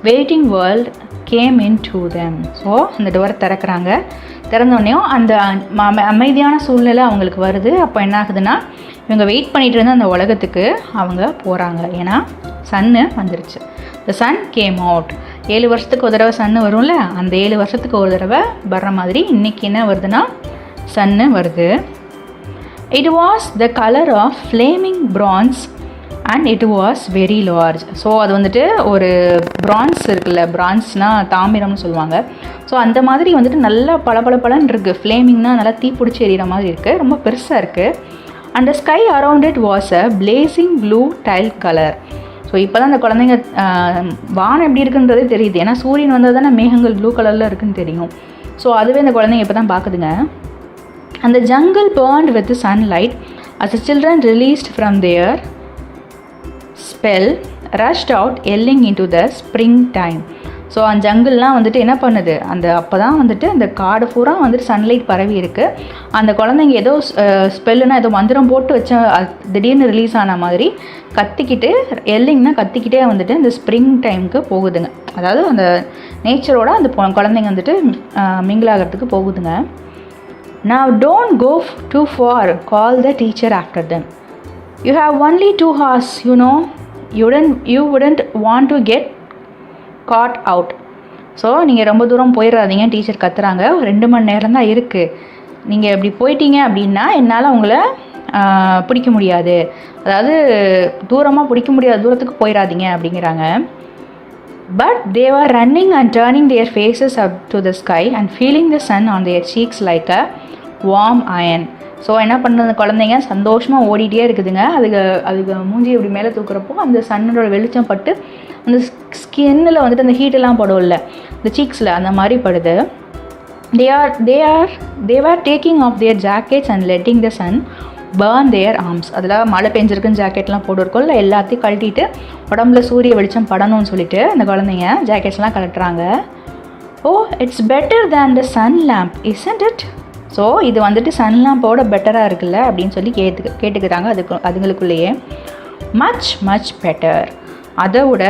waiting world came into them. So அந்த டோரை திறந்தோடனையும் அந்த அமைதியான சூழ்நிலை அவங்களுக்கு வருது. அப்போ என்ன ஆகுதுன்னா இவங்க வெயிட் பண்ணிகிட்டு இருந்த அந்த உலகத்துக்கு அவங்க போகிறாங்க. ஏன்னா சன்னு வந்துருச்சு. த சன் கேம் அவுட். 7 வருஷத்துக்கு ஒரு தடவை சன்னு வரும்ல, அந்த 7 வருஷத்துக்கு ஒரு தடவை வர்ற மாதிரி இன்றைக்கி என்ன வருதுன்னா சன்னு வருது. It was the colour of flaming bronze and it was very large. So அது வந்துட்டு ஒரு பிரான்ஸ் இருக்குல்ல, பிரான்ஸ்னால் தாமிரம்னு சொல்லுவாங்க. ஸோ அந்த மாதிரி வந்துட்டு நல்லா பளபளன்னு இருக்குது. ஃப்ளேமிங்னா நல்லா தீப்பிடிச்சி எறிகிற மாதிரி இருக்குது, ரொம்ப பெருசாக இருக்குது. And the sky around it was a blazing blue tile colour. So இப்போ தான் அந்த குழந்தைங்க வானம் எப்படி இருக்குன்றதே தெரியுது. ஏன்னா சூரியன் வந்தால் தானே மேகங்கள் ப்ளூ கலரில் இருக்குதுன்னு தெரியும். ஸோ அதுவே இந்த குழந்தைங்க இப்போ தான் பார்க்குதுங்க. அந்த jungle burned with sunlight as the children released from their spell rushed out yelling into the springtime. So அந்த ஜங்கிள்லாம் வந்துட்டு என்ன பண்ணுது, அப்போ தான் வந்துட்டு அந்த காடு பூரா வந்துட்டு சன்லைட் பரவி இருக்குது. அந்த குழந்தைங்க ஏதோ ஸ்பெல்லுனா ஏதோ மந்திரம் போட்டு வச்ச திடீர்னு ரிலீஸ் ஆன மாதிரி கத்திக்கிட்டு, எல்லிங்னா கத்திக்கிட்டே வந்துட்டு இந்த ஸ்ப்ரிங் டைமுக்கு போகுதுங்க. அதாவது அந்த நேச்சரோட அந்த குழந்தைங்க வந்துட்டு மிங்கிள் ஆகிறதுக்கு போகுதுங்க. Now don't go too far, call the teacher after them. You have only 2 hours, you know. You wouldn't want to get caught out. So நீங்கள் ரொம்ப தூரம் போயிடாதீங்க, டீச்சர் கத்துறாங்க. 2 மணி நேரம் தான் இருக்குது. நீங்கள் இப்படி போயிட்டீங்க அப்படின்னா என்னால் உங்களை பிடிக்க முடியாது. அதாவது தூரமாக பிடிக்க முடியாத தூரத்துக்கு போயிடாதீங்க அப்படிங்கிறாங்க. But they were running and turning their faces up to the sky and feeling the sun on their cheeks like a warm iron. So என்ன பண்ணுறது, குழந்தைங்க சந்தோஷமாக ஓடிட்டே இருக்குதுங்க. அதுக்கு மூஞ்சி இப்படி மேலே தூக்குறப்போ அந்த சன்னோட வெளிச்சம் பட்டு அந்த ஸ்கின்னில் வந்துட்டு அந்த ஹீட்டெல்லாம் படும்ல, இந்த சீக்ஸில் அந்த மாதிரி படுது. they were taking off their jackets and letting the sun burn their arms. அதில் மழை பெஞ்சிருக்குன்னு ஜாக்கெட்லாம் போட்டுருக்கோம்ல, எல்லாத்தையும் கழட்டிட்டு உடம்புல சூரிய வெளிச்சம் படணும்னு சொல்லிட்டு அந்த குழந்தைங்க ஜாக்கெட்ஸ்லாம் கழட்டுறாங்க. Oh it's better than the sun lamp isn't it? So இது வந்துட்டு சன் லேம்போட பெட்டராக இருக்குல்ல அப்படின்னு சொல்லி கேட்டுக்கிறாங்க அதுங்களுக்குள்ளேயே. மச் பெட்டர், அதை விட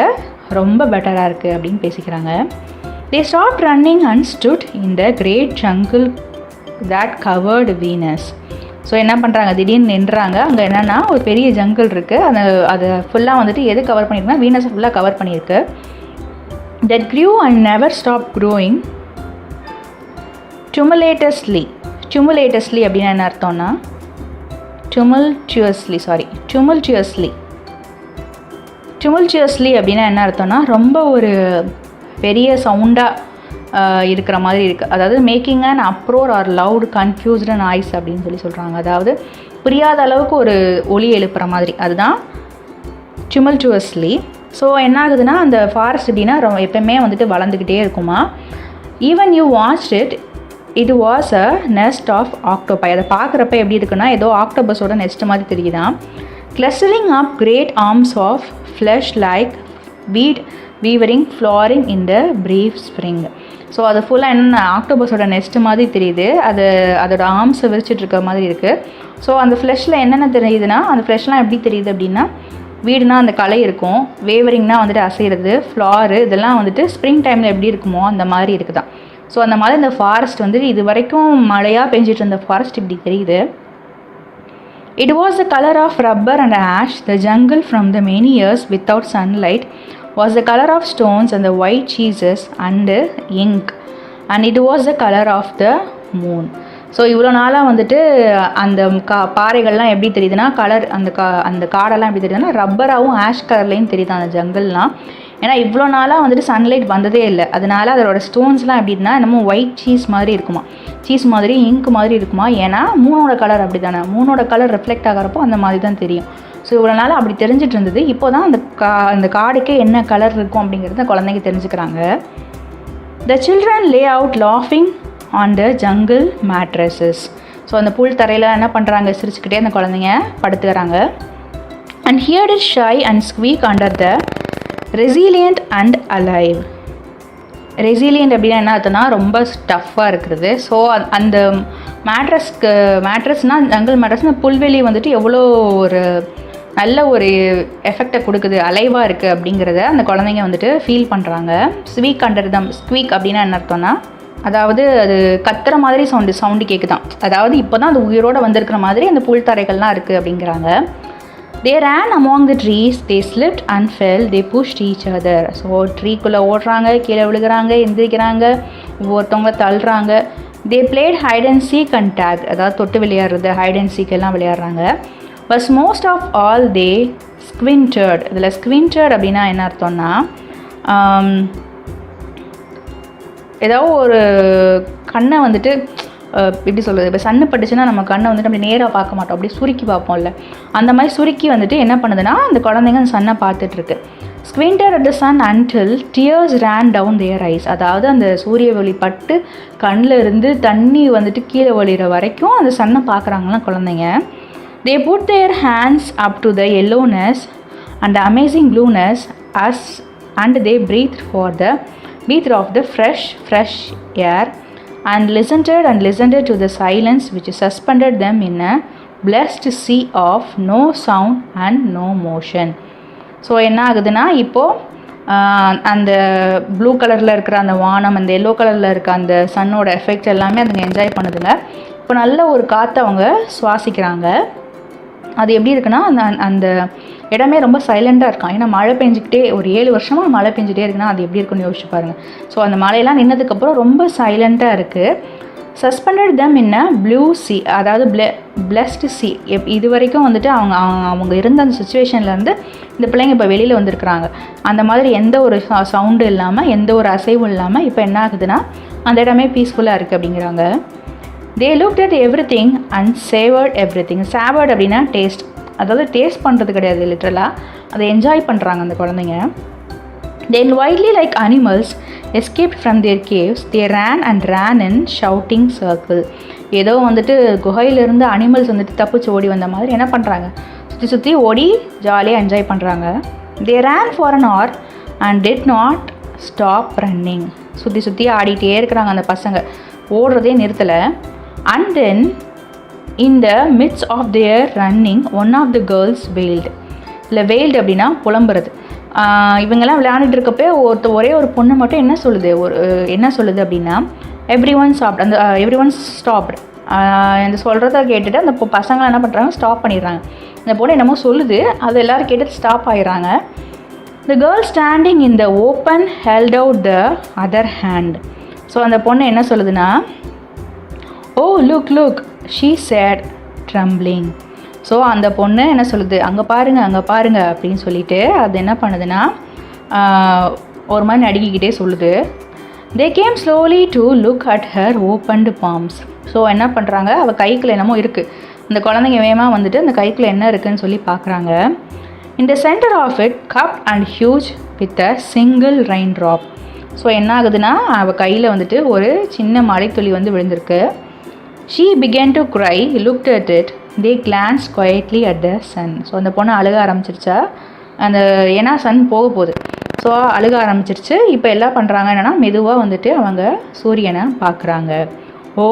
ரொம்ப பெட்டராக இருக்குது அப்படின்னு பேசிக்கிறாங்க. they stopped running and stood in the great jungle that covered Venus. So என்ன பண்ணுறாங்க, திடீர்னு நின்றாங்க. அங்கே என்னென்னா ஒரு பெரிய ஜங்கிள் இருக்குது. அதை ஃபுல்லாக வந்துட்டு எது கவர் பண்ணியிருக்குன்னா வீனஸை ஃபுல்லாக கவர் பண்ணியிருக்கு. that grew and never stopped growing tumultuously அப்படின்னா என்ன அர்த்தம்னா tumultuously அப்படின்னா என்ன அர்த்தம்னா ரொம்ப ஒரு பெரிய சவுண்டாக இருக்கிற மாதிரி இருக்குது. அதாவது making and uproar or loud confused noise அப்படின்னு சொல்கிறாங்க. அதாவது புரியாத அளவுக்கு ஒரு ஒலி எழுப்புற மாதிரி, அதுதான் tumultuously. ஸோ என்ன ஆகுதுன்னா அந்த ஃபாரஸ்ட் எப்படின்னா எப்பவுமே வந்துட்டு வளர்ந்துக்கிட்டே இருக்குமா. Even you watched it was a nest of octopi. அதை பார்க்குறப்ப எப்படி இருக்குன்னா ஏதோ ஆக்டோபஸோட நெஸ்ட் மாதிரி தெரியுதான். Clustering up great arms of flesh like weed wavering flaring in the brief spring. So அது ஃபுல்லாக என்னென்ன ஆக்டோபஸோட நெஸ்ட் மாதிரி தெரியுது. அதோட ஆர்ம்ஸை விரிச்சிட்டு இருக்க மாதிரி இருக்குது. ஸோ அந்த ஃப்ளஷில் என்னென்ன தெரியுதுன்னா, அந்த ஃப்ளஷ்லாம் எப்படி தெரியுது அப்படின்னா, வீடுனா அந்த கலை இருக்கும், வேவரிங்னா வந்துட்டு அசைகிறது, ஃப்ளாரு இதெல்லாம் வந்துட்டு ஸ்ப்ரிங் டைமில் எப்படி இருக்குமோ அந்த மாதிரி இருக்குதான். ஸோ அந்த மாதிரி இந்த ஃபாரஸ்ட் வந்துட்டு இது வரைக்கும் மழையாக பெஞ்சிட்டு இருந்த ஃபாரஸ்ட் இப்படி தெரியுது. It was the color of rubber and ash. The jungle from the many years without sunlight was the color of stones and the white cheeses and ink. and it was the color of the moon. So இவ்வளோ நாளாக வந்துட்டு அந்த பாறைகள்லாம் எப்படி தெரியுதுன்னா colour அந்த காடெல்லாம் எப்படி தெரியுதுன்னா ரப்பராகவும் ash கலர்லேயும் தெரியுது அந்த ஜங்கிள்லாம். ஏன்னா இவ்வளோ நாளாக வந்துட்டு சன்லைட் வந்ததே இல்லை, அதனால அதோட ஸ்டோன்ஸ்லாம் எப்படின்னா என்னமோ ஒயிட் சீஸ் மாதிரி இருக்குமா, சீஸ் மாதிரி இங்க் மாதிரி இருக்குமா. ஏன்னா மூனோட கலர் அப்படி தானே, மூனோட கலர் ரிஃப்ளெக்ட் ஆகிறப்போ அந்த மாதிரி தான் தெரியும். ஸோ இவ்வளோ நாள் அப்படி தெரிஞ்சிட்டு இருந்தது. இப்போ தான் அந்த காடுக்கே என்ன கலர் இருக்கும் அப்படிங்கிறத குழந்தைங்க தெரிஞ்சுக்கிறாங்க. The children lay out laughing on the jungle mattresses. So அந்த புல் தரையில் என்ன பண்ணுறாங்க, சிரிச்சுக்கிட்டே அந்த குழந்தைங்க படுத்துக்கிறாங்க. And heard it shy and squeak under the resilient and alive. Resilient அப்படின்னா என்ன அர்த்தம்னா ரொம்ப ஸ்டஃப்பாக இருக்கிறது. ஸோ அந்த மேட்ரஸ்னால் ஜங்கிள் மேட்ரஸ்னால் புல்வெளி வந்துட்டு எவ்வளோ ஒரு நல்ல ஒரு எஃபெக்டை கொடுக்குது, அலைவாக இருக்குது அப்படிங்கிறத அந்த குழந்தைங்க வந்துட்டு ஃபீல் பண்ணுறாங்க. ஸ்வீக் அண்டர் தம், ஸ்குவீக் அப்படின்னா என்ன அர்த்தம்னா அதாவது அது கத்துற மாதிரி சவுண்டு கேட்குதான், அதாவது இப்போ தான் அது உயிரோடு வந்திருக்கிற மாதிரி அந்த புல் தரைகள்லாம் இருக்குது அப்படிங்கிறாங்க. They ran among the trees, they slipped and fell, they pushed each other. So ட்ரீக்குள்ளே ஓடுறாங்க, கீழே விழுகிறாங்க, எந்திரிக்கிறாங்க, ஒவ்வொருத்தவங்க தள்ளுறாங்க. They played hide and seek and tag, அதாவது தொட்டு விளையாடுறது, ஹைட் அண்ட் சீக் எல்லாம் விளையாடுறாங்க. But most of all they squinted. இதில் squinted அப்படின்னா என்ன அர்த்தம்னா ஏதோ ஒரு கண்ணை வந்துட்டு எப்படி சொல்கிறது, இப்போ சன்னு பட்டுச்சுன்னா நம்ம கண்ணை வந்துட்டு அப்படி நேராக பார்க்க மாட்டோம், அப்படி சுருக்கி பார்ப்போம்ல, அந்த மாதிரி சுருக்கி வந்துட்டு என்ன பண்ணுதுன்னா அந்த குழந்தைங்க அந்த சன்னை பார்த்துட்ருக்கு. Squinted at the sun until tears ran down their eyes. அதாவது அந்த சூரிய ஒளி பட்டு கண்ணில் இருந்து தண்ணி வந்துட்டு கீழே ஒளிகிற வரைக்கும் அந்த சன்னை பார்க்குறாங்களாம் குழந்தைங்க. They put their hands up to the yellowness and the amazing blueness as and they breathed of the fresh air and listened to the silence which suspended them in a blessed sea of no sound and no motion. So என்ன ஆகுதுன்னா இப்போது அந்த blue கலரில் இருக்கிற அந்த வானம், அந்த yellow கலரில் இருக்க அந்த சன்னோட எஃபெக்ட் எல்லாமே அதுங்க என்ஜாய் பண்ணுதுங்க. இப்போ நல்ல ஒரு காற்றை அவங்க சுவாசிக்கிறாங்க. அது எப்படி இருக்குன்னா அந்த இடமே ரொம்ப சைலண்ட்டாக இருக்கான். ஏன்னா மழை பெஞ்சிக்கிட்டே ஒரு 7 வருஷமாக மழை பெஞ்சிட்டே இருக்குன்னா அது எப்படி இருக்குன்னு யோசிச்சு பாருங்கள். ஸோ அந்த மழையெல்லாம் நின்னதுக்கப்புறம் ரொம்ப சைலண்ட்டாக இருக்குது. சஸ்பெண்டட் தம் இன் அ ப்ளூ சி, அதாவது பிளஸ்டு சி. இது வரைக்கும் வந்துட்டு அவங்க இருந்த அந்த சுச்சுவேஷன்லேருந்து இந்த பிள்ளைங்க இப்போ வெளியில் வந்திருக்கிறாங்க. அந்த மாதிரி எந்த ஒரு சவுண்டு இல்லாமல், எந்த ஒரு அசைவும் இல்லாமல் இப்போ என்ன ஆகுதுன்னா அந்த இடமே பீஸ்ஃபுல்லாக இருக்குது அப்படிங்கிறாங்க. They looked at everything and savored everything. Savored அப்படின்னா டேஸ்ட், அதாவது டேஸ்ட் பண்ணுறது கிடையாது, லிட்ரலாக அதை என்ஜாய் பண்ணுறாங்க அந்த குழந்தைங்க. Then wildly like animals escaped from their caves, they ran in shouting circle. ஏதோ வந்துட்டு குகையிலேருந்து அனிமல்ஸ் வந்துட்டு தப்பிச்சு ஓடி வந்த மாதிரி என்ன பண்ணுறாங்க, சுற்றி ஓடி ஜாலியாக என்ஜாய் பண்ணுறாங்க. They ran for an hour and did not stop running. சுற்றி ஆடிட்டே இருக்கிறாங்க அந்த பசங்க, ஓடுறதே நிறுத்தலை. And then in the midst of their running one of the girls wailed. இல்லை wailed அப்படின்னா புலம்புறது. இவங்கெல்லாம் விளையாண்டுட்டு இருக்கப்போ ஒரே ஒரு பொண்ணு மட்டும் என்ன சொல்லுது அப்படின்னா எவ்ரி ஒன் ஸ்டாப்டு. இந்த சொல்கிறத கேட்டுட்டு அந்த பசங்களை என்ன பண்ணுறாங்க, ஸ்டாப் பண்ணிடுறாங்க. இந்த பொண்ணு என்னமோ சொல்லுது, அது எல்லோரும் கேட்டுட்டு stop ஆகிடுறாங்க. The girl standing in the open held out the other hand. So அந்த பொண்ணு என்ன சொல்லுதுன்னா, oh look she said trembling. So அந்த பொண்ணு என்ன சொல்லுது, அங்கே பாருங்க அப்படின்னு சொல்லிட்டு அது என்ன பண்ணுதுன்னா ஒரு மாதிரி நடுக்கிக்கிட்டே சொல்லுது. they came slowly to look at her opened palms. So என்ன பண்ணுறாங்க, அவள் கைக்குள்ள என்னமோ இருக்குது, அந்த குழந்தைங்க வேகமாக வந்துட்டு அந்த கைக்குள்ள என்ன இருக்குதுன்னு சொல்லி பார்க்குறாங்க. in the center of it cupped and huge with a single raindrop. So என்ன ஆகுதுன்னா அவள் கையில் வந்துட்டு ஒரு சின்ன மழைத்துளி வந்து விழுந்திருக்கு. she began to cry, looked at it, they glanced quietly at the sun. So அந்த பொண்ணு அழுக ஆரம்பிச்சிருச்சா, ஏன்னா சன் போக போகுது, ஸோ அழுக ஆரம்பிச்சிருச்சு. இப்போ எல்லாம் பண்ணுறாங்க என்னென்னா மெதுவாக வந்துட்டு அவங்க சூரியனை பார்க்குறாங்க. ஓ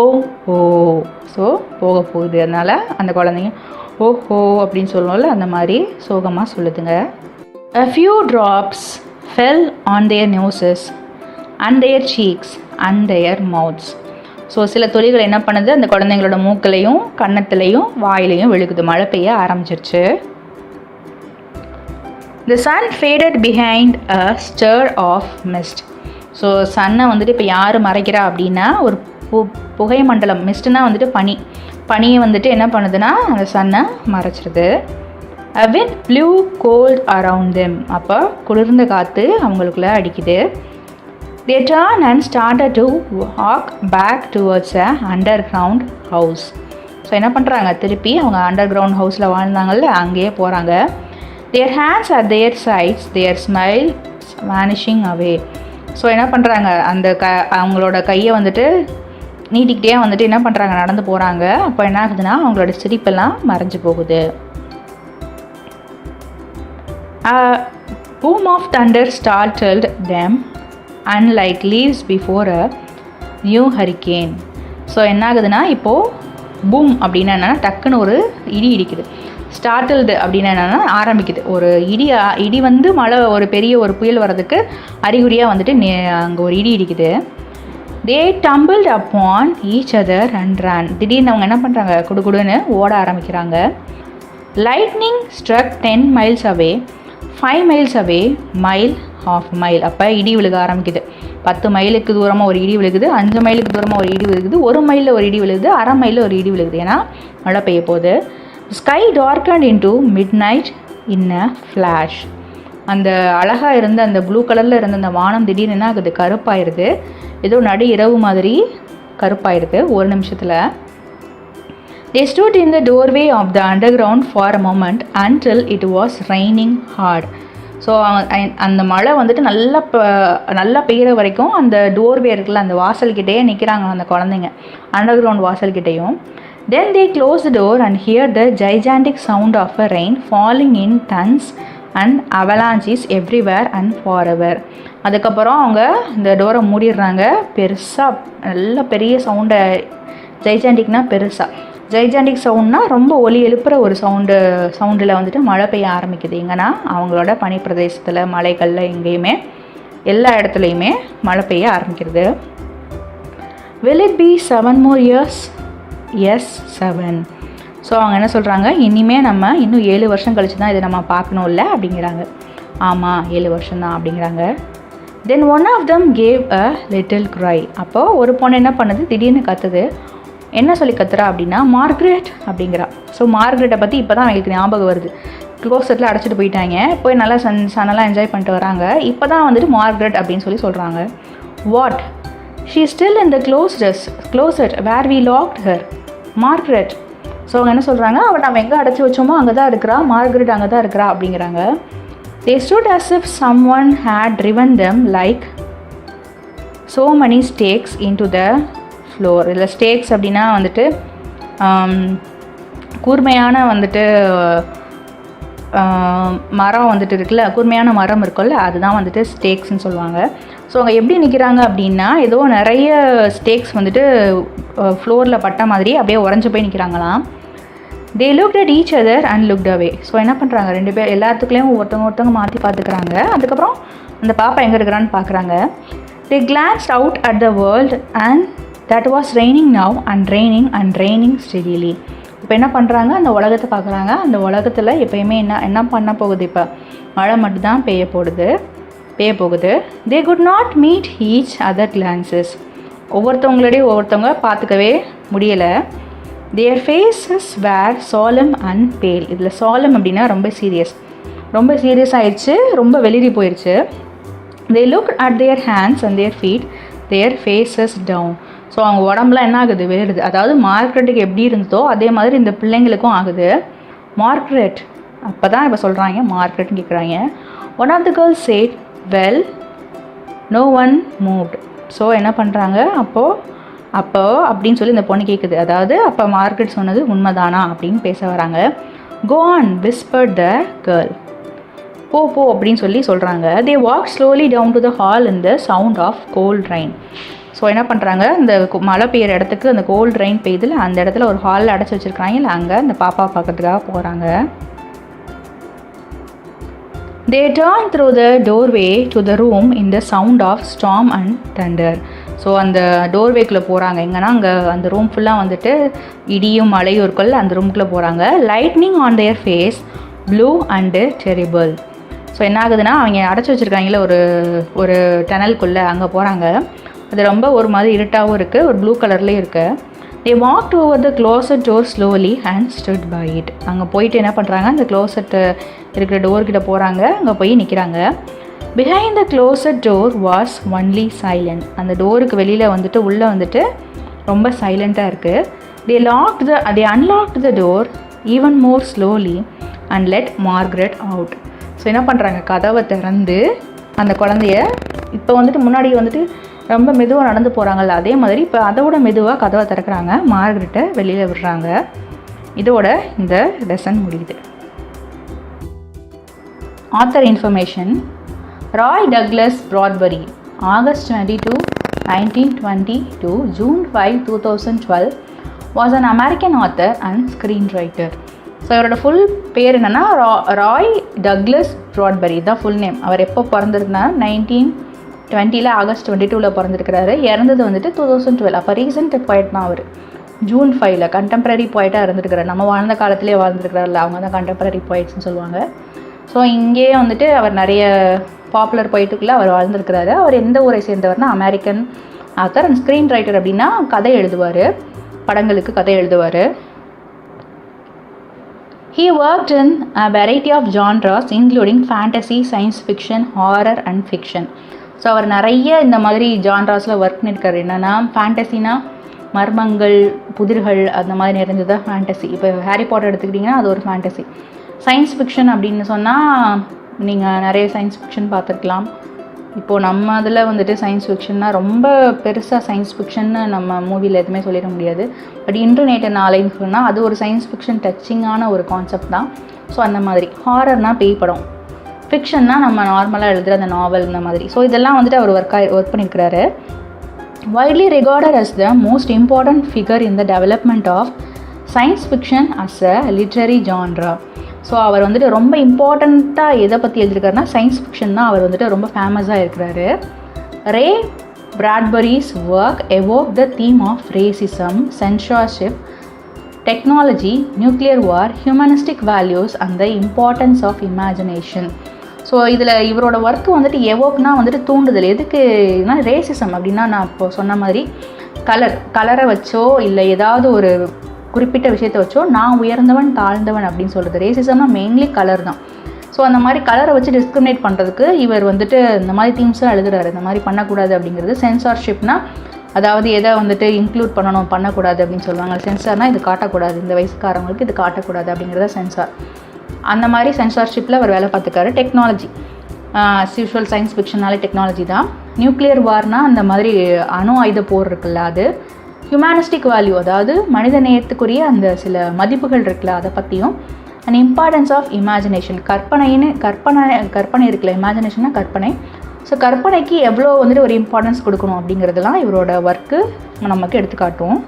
ஸோ போக போகுது, அதனால் அந்த குழந்தைங்க ஓஹோ அப்படின்னு சொல்லுவோம்ல, அந்த மாதிரி சோகமாக சொல்லுதுங்க. a few drops fell on their noses and their cheeks and their mouths. So சில துளிகள் என்ன பண்ணுது, அந்த குழந்தைங்களோட மூக்கிலையும் கன்னத்துலையும் வாயிலையும் விழுகுது. மழை பெய்ய ஆரம்பிச்சிருச்சு. The sun faded behind a stir of mist. So சன்னை வந்துட்டு இப்போ யார் மறைக்கிறா அப்படின்னா ஒரு புகை மண்டலம், மிஸ்ட்னா வந்துட்டு பனியை வந்துட்டு என்ன பண்ணுதுன்னா அந்த சன்னை மறைச்சிருது. A wind blew cold around them. அப்போ குளிர்ந்த காற்று அவங்களுக்குள்ளே அடிக்குது. They turned and started to walk back towards a underground house. So என்ன பண்ணுறாங்க, திருப்பி அவங்க அண்டர் கிரவுண்ட் ஹவுஸில் வாழ்ந்தாங்கல்ல அங்கேயே போகிறாங்க. Their hands at their sides, their smile vanishing away. So என்ன பண்ணுறாங்க, அந்த அவங்களோட கையை வந்துட்டு நீட்டிக்கிட்டே வந்துட்டு என்ன பண்ணுறாங்க, நடந்து போகிறாங்க. அப்போ என்ன ஆகுதுன்னா அவங்களோட சிரிப்பெல்லாம் மறைஞ்சு போகுது. A boom of thunder startled them unlike leaves before a new hurricane. So என்ன ஆகுதுன்னா இப்போது பூம் அப்படின்னா என்னென்னா டக்குன்னு ஒரு இடி இடிக்குது. ஸ்டார்டில்டு அப்படின்னா என்னென்னா ஆரம்பிக்குது. ஒரு இடி வந்து மழை ஒரு பெரிய ஒரு புயல் வர்றதுக்கு அறிகுறியாக வந்துட்டு அங்கே ஒரு இடி இடிக்குது. They tumbled upon each other and ran. திடீர்னு அவங்க என்ன பண்ணுறாங்க, குடுகுடுன்னு ஓட ஆரம்பிக்கிறாங்க. Lightning struck 10 miles away, 5 miles away, mile, half mile. அப்போ இடி விழுக ஆரம்பிக்குது. 10 மைலுக்கு தூரமாக ஒரு இடி விழுகுது, 5 மைலுக்கு தூரமாக ஒரு இடி விழுகுது, 1 மைலில் ஒரு இடி விழுகுது, அரை மைலில் ஒரு இடி விழுகுது. ஏன்னா மழை பெய்ய போகுது. Sky darkened into midnight in a flash. அந்த அழகாக இருந்த அந்த ப்ளூ கலரில் இருந்த அந்த வானம் திடீர்னு என்ன ஆகுது, கருப்பாயிருது. ஏதோ நடு இரவு மாதிரி கருப்பாயிருது ஒரு நிமிஷத்தில். They stood in the doorway of the underground for a moment until it was raining hard. So அந்த மழை வந்துட்டு நல்லா பெய்கிற வரைக்கும் அந்த டோர்வே இருக்குல்ல, அந்த வாசல்கிட்டேயே நிற்கிறாங்க அந்த குழந்தைங்க, அண்டர் கிரவுண்ட் வாசல்கிட்டையும். Then they closed the door and heard the gigantic sound of a rain falling in tons and avalanches everywhere and forever. அதுக்கப்புறம் அவங்க இந்த டோரை மூடிடுறாங்க. பெருசாக நல்ல பெரிய சவுண்டை, ஜைஜாண்டிக்னா பெருசாக, ஜைஜாண்டிக் சவுண்ட்னா ரொம்ப ஒலி எழுப்புகிற ஒரு சவுண்டில் வந்துட்டு மழை பெய்ய ஆரம்பிக்குது. எங்கன்னா அவங்களோட பனி பிரதேசத்தில், மலைகளில், எங்கேயுமே எல்லா இடத்துலையுமே மழை பெய்ய ஆரம்பிக்கிறது. Will it be 7 more years? Yes, 7. So அவங்க என்ன சொல்கிறாங்க, நம்ம இன்னும் 7 வருஷம் கழிச்சு தான் இதை நம்ம பார்க்கணும் இல்லை அப்படிங்கிறாங்க. ஆமாம் 7 வருஷம்தான் அப்படிங்கிறாங்க. Then one of them gave a little cry. அப்போது ஒரு பொண்ணு என்ன பண்ணுது, திடீர்னு கத்துது. என்ன சொல்லி கத்துறா அப்படின்னா மார்க்ரெட் அப்படிங்கிறா. ஸோ மார்க்ரெட்டை பற்றி இப்போ தான் அவங்களுக்கு ஞாபகம் வருது. க்ளோசெட்டில் அடைச்சிட்டு போயிட்டாங்க, போய் நல்லா சன்னெல்லாம் என்ஜாய் பண்ணிட்டு வராங்க. இப்போ தான் வந்துட்டு மார்க்ரெட் அப்படின்னு சொல்லி சொல்கிறாங்க. What? She still in the closet where we locked her. Margaret. So அவங்க என்ன சொல்கிறாங்க, அவள் நம்ம எங்கே அடைச்சி வச்சோமோ அங்கே தான் இருக்கிறா, மார்க்ரெட் அங்கே தான் இருக்கிறா அப்படிங்கிறாங்க. They stood as if someone had driven them like so many stakes into the floor. இதில் ஸ்டேக்ஸ் அப்படின்னா வந்துட்டு கூர்மையான வந்துட்டு மரம் வந்துட்டு இருக்குல்ல, கூர்மையான மரம் இருக்குல்ல, அதுதான் வந்துட்டு ஸ்டேக்ஸ்ன்னு சொல்லுவாங்க. ஸோ அவங்க எப்படி நிற்கிறாங்க அப்படின்னா ஏதோ நிறைய ஸ்டேக்ஸ் வந்துட்டு ஃப்ளோரில் பட்ட மாதிரி அப்படியே உறைஞ்சி போய் நிற்கிறாங்களாம். They looked at each other and looked away. So என்ன பண்ணுறாங்க, ரெண்டு பேர் எல்லாத்துக்குள்ளேயும் ஒருத்தவங்க மாற்றி பார்த்துக்கிறாங்க. அதுக்கப்புறம் அந்த பாப்பா எங்கே இருக்கிறான்னு பார்க்குறாங்க. They glanced out at the world and that was raining now and raining steadily. இப்போ என்ன பண்ணுறாங்க, அந்த உலகத்தை பார்க்குறாங்க. அந்த உலகத்தில் எப்போயுமே என்ன பண்ண போகுது, இப்போ மழை மட்டும்தான் பெய்ய போகுது. They could not meet each other glances. ஒவ்வொருத்தவங்க பார்த்துக்கவே முடியலை. Their faces were solemn and pale. இதில் solemn அப்படின்னா ரொம்ப சீரியஸ் ஆயிடுச்சு, ரொம்ப வெளிரி போயிடுச்சு. They looked at their hands and their feet, their faces down. So அவங்க உடம்புலாம் என்ன ஆகுது, வேறுது. அதாவது மார்க்ரெட்டுக்கு எப்படி இருந்ததோ அதே மாதிரி இந்த பிள்ளைங்களுக்கும் ஆகுது. மார்க்ரெட் அப்போ தான் இப்போ சொல்கிறாங்க, மார்க்ரெட்னு கேட்குறாங்க. One of the girls said, well, no one moved. So என்ன பண்ணுறாங்க, அப்போ அப்படின்னு சொல்லி இந்த பொண்ணு கேட்குது. அதாவது அப்போ மார்க்ரெட் சொன்னது உண்மைதானா அப்படின்னு பேச வராங்க. Go on, whispered the girl. போ அப்படின்னு சொல்லி சொல்கிறாங்க. They walked slowly down to the hall in the sound of cold rain. So என்ன பண்ணுறாங்க, இந்த மழை பெய்கிற இடத்துக்கு அந்த கோல்ட் ரெயின் பெய்யுதுல, அந்த இடத்துல ஒரு ஹாலில் அடைச்சி வச்சுருக்காங்க இல்லை, அங்கே அந்த பாப்பா பார்க்கறதுக்காக போகிறாங்க. They turned through the doorway to the room in the sound of storm and thunder. So அந்த டோர்வேக்குள்ளே போகிறாங்க. எங்கன்னா அங்கே அந்த ரூம் ஃபுல்லாக வந்துட்டு இடியும் மழையும் இருக்குல்ல, அந்த ரூமுக்குள்ளே போகிறாங்க. Lightning on their face blue and terrible. So என்ன ஆகுதுன்னா அவங்க அடைச்சி வச்சுருக்காங்களே ஒரு டனலுக்குள்ளே, அங்கே போகிறாங்க. அது ரொம்ப ஒரு மாதிரி இருட்டாகவும் இருக்குது, ஒரு ப்ளூ கலர்லேயும் இருக்குது. They walked over the closet door slowly and stood by it. அங்கே போயிட்டு என்ன பண்ணுறாங்க, அந்த க்ளோசெட் இருக்கிற டோர்கிட்ட போகிறாங்க, அங்கே போய் நிற்கிறாங்க. Behind the closet door was only silent. அந்த டோருக்கு வெளியில் வந்துட்டு உள்ளே வந்துட்டு ரொம்ப சைலண்ட்டாக இருக்குது. They unlocked the door even more slowly and let Margaret out. So என்ன பண்ணுறாங்க, கதவை திறந்து அந்த குழந்தைய இப்போ வந்துட்டு முன்னாடி வந்துட்டு ரொம்ப மெதுவாக நடந்து போகிறாங்கல்ல, அதே மாதிரி இப்போ அதோட மெதுவாக கதவை திறக்கிறாங்க, மார்கரெட்டை வெளியில் விடுறாங்க. இதோட இந்த லெசன் முடியுது. Author information. Ray Douglas Bradbury, August 22, 1920 to June 5, 2012 was an American author and screenwriter. So இவரோட ஃபுல் பேர் என்னென்னா ராய் டக்ளஸ் பிராட்பரி தான் ஃபுல் நேம். அவர் எப்போ பிறந்திருந்தார், 1920 ஆகஸ்ட் 22 பிறந்திருக்கிறாரு. இறந்தது வந்துட்டு 2012. அப்போ ரீசெண்ட் போய்ட் தான் அவர். June 5 கண்டெம்பரரி போய்ட்டாக இருந்திருக்கிறார். நம்ம வாழ்ந்த காலத்திலே வாழ்ந்துருக்கிறார்ல, அவங்க தான் கண்டெம்பரரி போய்ட்ஸ்னு சொல்லுவாங்க. ஸோ இங்கேயே வந்துட்டு அவர் நிறைய பாப்புலர் போய்ட்டுக்குள்ளே அவர் வாழ்ந்துருக்கிறாரு. அவர் எந்த ஊரை சேர்ந்தவர்னா American author and screenwriter. அப்படின்னா கதை எழுதுவார், படங்களுக்கு கதை எழுதுவார். He worked in a variety of genres including fantasy, science fiction, horror and fiction. So அவர் நிறைய இந்த மாதிரி ஜான்ராஸில் ஒர்க் பண்ணியிருக்காரு. என்னென்னா ஃபேண்டசினா மர்மங்கள், புதிர்கள், அந்த மாதிரி நிறைஞ்சதான் ஃபேண்டசி. இப்போ ஹாரி பாட்டர் எடுத்துக்கிட்டிங்கன்னா அது ஒரு ஃபேண்டசி. சயின்ஸ் ஃபிக்ஷன் அப்படின்னு சொன்னால் நீங்கள் நிறைய சயின்ஸ் ஃபிக்ஷன் பார்த்துருக்கலாம். இப்போது நம்ம அதில் வந்துட்டு சயின்ஸ் ஃபிக்ஷன்னா ரொம்ப பெருசாக சயின்ஸ் ஃபிக்ஷன்னு நம்ம மூவியில் எதுவுமே சொல்லிட முடியாது. பட் இன்டர்நெட் நாளைன்னு சொன்னால் அது ஒரு சயின்ஸ் ஃபிக்ஷன் டச்சிங்கான ஒரு கான்செப்ட் தான். ஸோ அந்த மாதிரி ஹாரர்னால் பேய் படம், ஃபிக்ஷன்னா நம்ம நார்மலாக எழுதுகிற அந்த நாவல், இந்த மாதிரி. ஸோ இதெல்லாம் வந்துட்டு அவர் ஒர்க் பண்ணியிருக்கிறாரு. widely regarded as the most important figure in the development of science fiction as a literary genre. So அவர் வந்துட்டு ரொம்ப இம்பார்ட்டண்ட்டாக எதை பற்றி எழுதியிருக்காருன்னா சயின்ஸ் ஃபிக்ஷன் தான் அவர் வந்துட்டு ரொம்ப ஃபேமஸாக இருக்கிறாரு. Ray Bradbury's work evoke the theme of racism, censorship, technology, nuclear war, humanistic values and the importance of imagination. So இதில் இவரோட ஒர்க்கு வந்துட்டு எவோக்னா வந்துட்டு தூண்டுதல். எதுக்குன்னா ரேசிசம் அப்படின்னா நான் இப்போ சொன்ன மாதிரி கலரை வச்சோ இல்லை ஏதாவது ஒரு குறிப்பிட்ட விஷயத்தை வச்சோ நான் உயர்ந்தவன் தாழ்ந்தவன் அப்படின்னு சொல்கிறது. ரேசிசம்னா மெயின்லி கலர் தான். ஸோ அந்த மாதிரி கலரை வச்சு டிஸ்கிரிமினேட் பண்ணுறதுக்கு இவர் வந்துட்டு இந்த மாதிரி தீம்ஸாக எழுதுறாரு. இந்த மாதிரி பண்ணக்கூடாது அப்படிங்கிறது. சென்சார்ஷிப்னா அதாவது எதை வந்துட்டு இன்க்ளூட் பண்ணணும், பண்ணக்கூடாது அப்படின்னு சொல்லுவாங்க. சென்சார்னால் இது காட்டக்கூடாது, இந்த வயசுக்காரங்களுக்கு இது காட்டக்கூடாது அப்படிங்கிறத சென்சார். அந்த மாதிரி சென்சார்ஷிப்பில் அவர் வேலை பார்த்துக்காரு. டெக்னாலஜி, யூஷுவல் சயின்ஸ் ஃபிக்ஷனாலே டெக்னாலஜி தான். நியூக்ளியர் வார்னால் அந்த மாதிரி அணு ஆயுத போர் இருக்குல்ல அது. ஹியூமனிஸ்டிக் வேல்யூ, அதாவது மனித நேயத்துக்குரிய அந்த சில மதிப்புகள் இருக்குல்ல அதை பற்றியும். அண்ட் இம்பார்ட்டன்ஸ் ஆஃப் இமேஜினேஷன், கற்பனை இருக்குல்ல, இமேஜினேஷன்னா கற்பனை. ஸோ கற்பனைக்கு எவ்வளோ வந்துட்டு ஒரு இம்பார்ட்டன்ஸ் கொடுக்கணும் அப்படிங்கிறதுலாம் இவரோட ஒர்க்கு நமக்கு எடுத்துக்காட்டும்.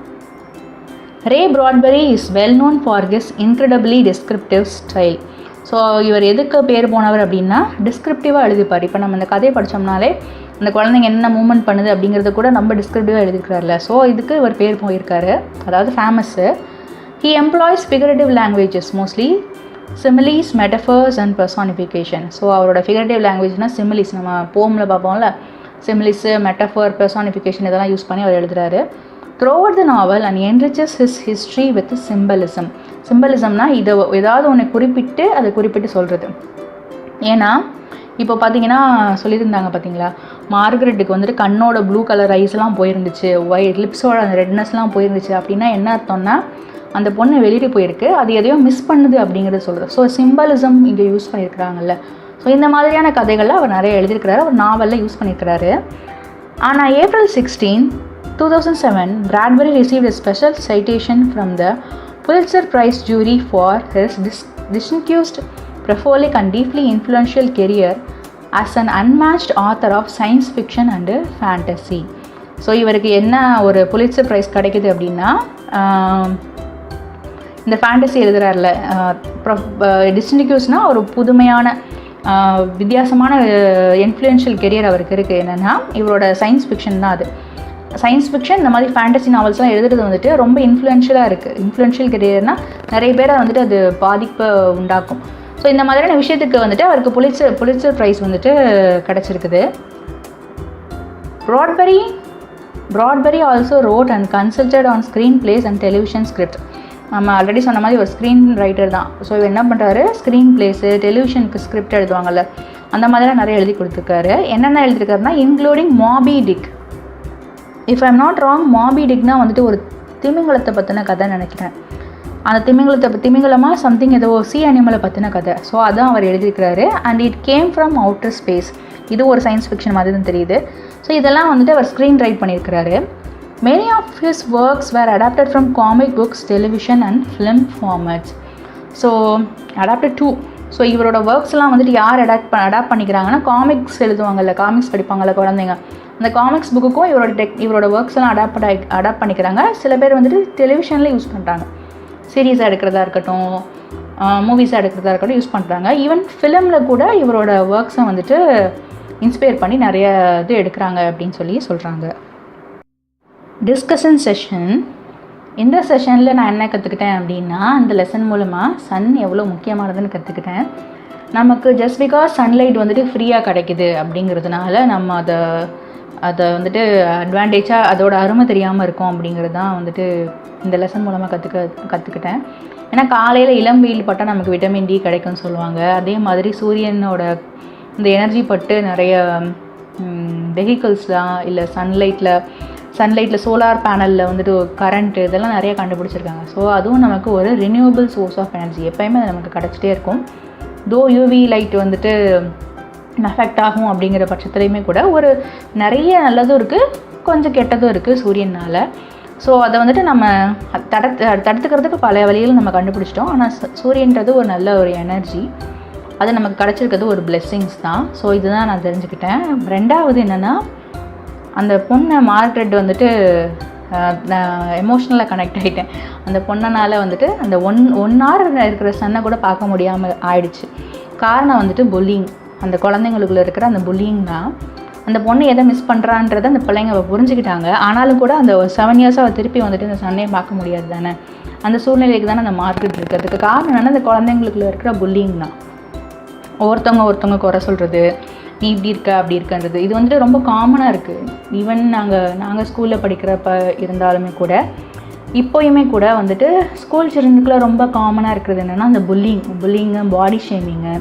Ray Bradbury is well known for his incredibly descriptive style. So இவர் எதுக்கு பேர் போனவர் அப்படின்னா டிஸ்கிரிப்டிவாக எழுதிப்பார். இப்போ நம்ம இந்த கதையை படித்தோம்னாலே அந்த குழந்தைங்க என்ன மூவ்மெண்ட் பண்ணுது அப்படிங்கிறத கூட நம்ம டிஸ்கிரிப்டிவாக எழுதிருக்கிறார்ல. ஸோ இதுக்கு இவர் பேர் போயிருக்காரு, அதாவது famous. He employees figurative languages, mostly similes, metaphors and personification. So அவரோட ஃபிகரேட்டிவ் லாங்குவேஜ்னால் சிமிலிஸ், நம்ம போமில் பார்ப்போம்ல, சிமிலிஸு, மெட்டஃபர், பர்சானிஃபிகேஷன் இதெல்லாம் யூஸ் பண்ணி அவர் எழுதுறாரு. throughout the novel and enriches his history with symbolism. சிம்பலிசம்னா இதை ஏதாவது ஒன்று குறிப்பிட்டு அதை குறிப்பிட்டு சொல்கிறது. ஏன்னா இப்போ பார்த்தீங்கன்னா சொல்லியிருந்தாங்க பார்த்தீங்களா, மார்கரெட்டுக்கு வந்துட்டு கண்ணோட ப்ளூ கலர் ஐஸ்லாம் போயிருந்துச்சு, ஒயிட் லிப்ஸோட அந்த ரெட்னஸ்லாம் போயிருந்துச்சு. அப்படின்னா என்ன அர்த்தம்னா அந்த பொண்ணு வெளியிட்டு போயிருக்கு, அது எதையோ மிஸ் பண்ணுது அப்படிங்கிறது சொல்கிறது. ஸோ சிம்பலிசம் இங்கே யூஸ் பண்ணியிருக்கிறாங்கல்ல. ஸோ இந்த மாதிரியான கதைகளில் அவர் நிறைய எழுதியிருக்கிறாரு, ஒரு நாவலில் யூஸ் பண்ணியிருக்கிறாரு. ஆனால் April 16, 2007, Bradbury received a special citation from the Pulitzer Prize jury for his distinguished, prolific and deeply influential career as an unmatched author of science fiction and fantasy. So இவருக்கு என்ன ஒரு புலிட்சர் ப்ரைஸ் கிடைக்குது அப்படின்னா, இந்த fantasy எழுதுகிறார்ல, டிஸ்டிங்யூஸ்னால் ஒரு புதுமையான வித்தியாசமான influential career அவருக்கு இருக்குது. என்னென்னா இவரோட சயின்ஸ் ஃபிக்ஷன் தான் அது. சயின்ஸ் ஃபிக்ஷன் இந்த மாதிரி ஃபேண்டசி நாவல்ஸ்லாம் எழுதுறது வந்துட்டு ரொம்ப இன்ஃப்ளூயன்ஷியலாக இருக்குது. இன்ஃப்ளூயன்ஷியல் கெரியர்னால் நிறைய பேரை வந்துட்டு அது பாதிப்பை உண்டாக்கும். ஸோ இந்த மாதிரியான விஷயத்துக்கு வந்துட்டு அவருக்கு புலிட்சர் ப்ரைஸ் வந்துட்டு கிடச்சிருக்குது. Bradbury also wrote and consulted on screenplays and television script. நம்ம ஆல்ரெடி சொன்ன மாதிரி ஒரு ஸ்க்ரீன் ரைட்டர் தான். ஸோ இவர் என்ன பண்ணுறாரு, ஸ்க்ரீன் பிளேஸு, டெலிவிஷனுக்கு ஸ்கிரிப்ட் எழுதுவாங்கள்ல, அந்த மாதிரிலாம் நிறைய எழுதி கொடுத்துருக்காரு. என்னென்ன எழுதிருக்காருன்னா, including Moby Dick. If I'm not wrong, Moby டிக்னா வந்துட்டு ஒரு திமிங்கலத்தை பற்றின கதை நினைக்கிறேன். அந்த திமிங்கலமாக சம்திங் ஏதோ சி அனிமலை பற்றின கதை. ஸோ அதான் அவர் எழுதியிருக்கிறாரு. And it came from outer space. இது ஒரு சயின்ஸ் ஃபிக்ஷன் மாதிரி தான் தெரியுது. ஸோ இதெல்லாம் வந்துட்டு அவர் ஸ்க்ரீன் ரைட் பண்ணியிருக்கிறாரு. Many of his works were adapted from comic books, television and film formats. So adapted to. So இவரோட ஒர்க்ஸ்லாம் வந்துட்டு யார் அடாப்ட் பண்ணிக்கிறாங்கன்னா, காமிக்ஸ் எழுதுவாங்கல்ல, காமிக்ஸ் படிப்பாங்கள்ல குழந்தைங்க, அந்த காமிக்ஸ் புக்குக்கும் இவரோட ஒர்க்ஸ்லாம் அடாப்ட் பண்ணிக்கிறாங்க. சில பேர் வந்துட்டு டெலிவிஷனில் யூஸ் பண்ணுறாங்க, சீரீஸாக எடுக்கிறதா இருக்கட்டும், மூவிஸாக எடுக்கிறதா இருக்கட்டும் யூஸ் பண்ணுறாங்க. ஈவன் ஃபிலிமில் கூட இவரோட ஒர்க்ஸை வந்துட்டு இன்ஸ்பயர் பண்ணி நிறைய இது எடுக்கிறாங்க அப்படின்னு சொல்கிறாங்க. Discussion session. இந்த செஷனில் நான் என்ன கற்றுக்கிட்டேன் அப்படின்னா, இந்த லெசன் மூலமாக சன் எவ்வளோ முக்கியமானதுன்னு கற்றுக்கிட்டேன். நமக்கு ஜஸ்ட் பிகாஸ் சன்லைட் வந்துட்டு ஃப்ரீயாக கிடைக்குது அப்படிங்கிறதுனால நம்ம அதை வந்துட்டு அட்வான்டேஜாக அதோட அருமை தெரியாமல் இருக்கும் அப்படிங்கிறது தான் வந்துட்டு இந்த லெசன் மூலமாக கற்றுக்கிட்டேன். ஏன்னா காலையில் இளம் வெயில் பட்டால் நமக்கு விட்டமின் டி கிடைக்கும்னு சொல்லுவாங்க. அதே மாதிரி சூரியனோட இந்த எனர்ஜி பட்டு நிறைய வெஹிக்கிள்ஸ்லாம் இல்லை சன்லைட்டில் சோலார் பேனலில் வந்துட்டு கரண்ட்டு இதெல்லாம் நிறைய கண்டுபிடிச்சிருக்காங்க. ஸோ அதுவும் நமக்கு ஒரு ரினியூவபிள் சோர்ஸ் ஆஃப் எனர்ஜி, எப்போயுமே அது நமக்கு கிடச்சிட்டே இருக்கும். தோ யூவி லைட் வந்துட்டு எஃபெக்ட் ஆகும் அப்படிங்கிற பட்சத்துலையுமே கூட ஒரு நிறைய நல்லதும் இருக்குது, கொஞ்சம் கெட்டதும் இருக்குது சூரியனால். ஸோ அதை வந்துட்டு நம்ம தடுத்துக்கிறதுக்கு பல வழிகள் நம்ம கண்டுபிடிச்சிட்டோம். ஆனால் சூரியன்றது ஒரு நல்ல ஒரு எனர்ஜி, அது நமக்கு கிடச்சிருக்கிறது ஒரு பிளெஸ்ஸிங்ஸ் தான். ஸோ இதுதான் நான் தெரிஞ்சுக்கிட்டேன். ரெண்டாவது என்னென்னா, அந்த பொண்ணை மார்க்ரெட் வந்துட்டு நான் எமோஷ்னலாக கனெக்ட் ஆகிட்டேன். அந்த பொண்ணனால் வந்துட்டு அந்த ஒன் ஹவர் இருக்கிற சன்னை கூட பார்க்க முடியாமல் ஆயிடுச்சு. காரணம் வந்துட்டு புல்லிங். அந்த குழந்தைங்களுக்குள்ளே இருக்கிற அந்த புல்லிங் தான். அந்த பொண்ணு எதை மிஸ் பண்ணுறான்றதை அந்த பிள்ளைங்க புரிஞ்சுக்கிட்டாங்க. ஆனாலும் கூட அந்த 7 இயர்ஸாக அவள் திருப்பி வந்துட்டு அந்த சன்னையை பார்க்க முடியாது தானே. அந்த சூழ்நிலைக்கு தானே அந்த மார்க்கெட் இருக்கிறதுக்கு காரணம் என்னென்னா, அந்த குழந்தைங்களுக்குள்ளே இருக்கிற புல்லிங் தான். ஒருத்தவங்க குறை சொல்கிறது, நீ இப்படி இருக்க அப்படி இருக்கன்றது, இது வந்துட்டு ரொம்ப காமனாக இருக்குது. ஈவன் நாங்கள் ஸ்கூலில் படிக்கிறப்ப இருந்தாலுமே கூட, இப்போயுமே கூட வந்துட்டு ஸ்கூல் சில்ட்ரனுக்குள்ளே ரொம்ப காமனாக இருக்கிறது என்னென்னா, அந்த புல்லிங்கு, பாடி ஷேமிங்கு,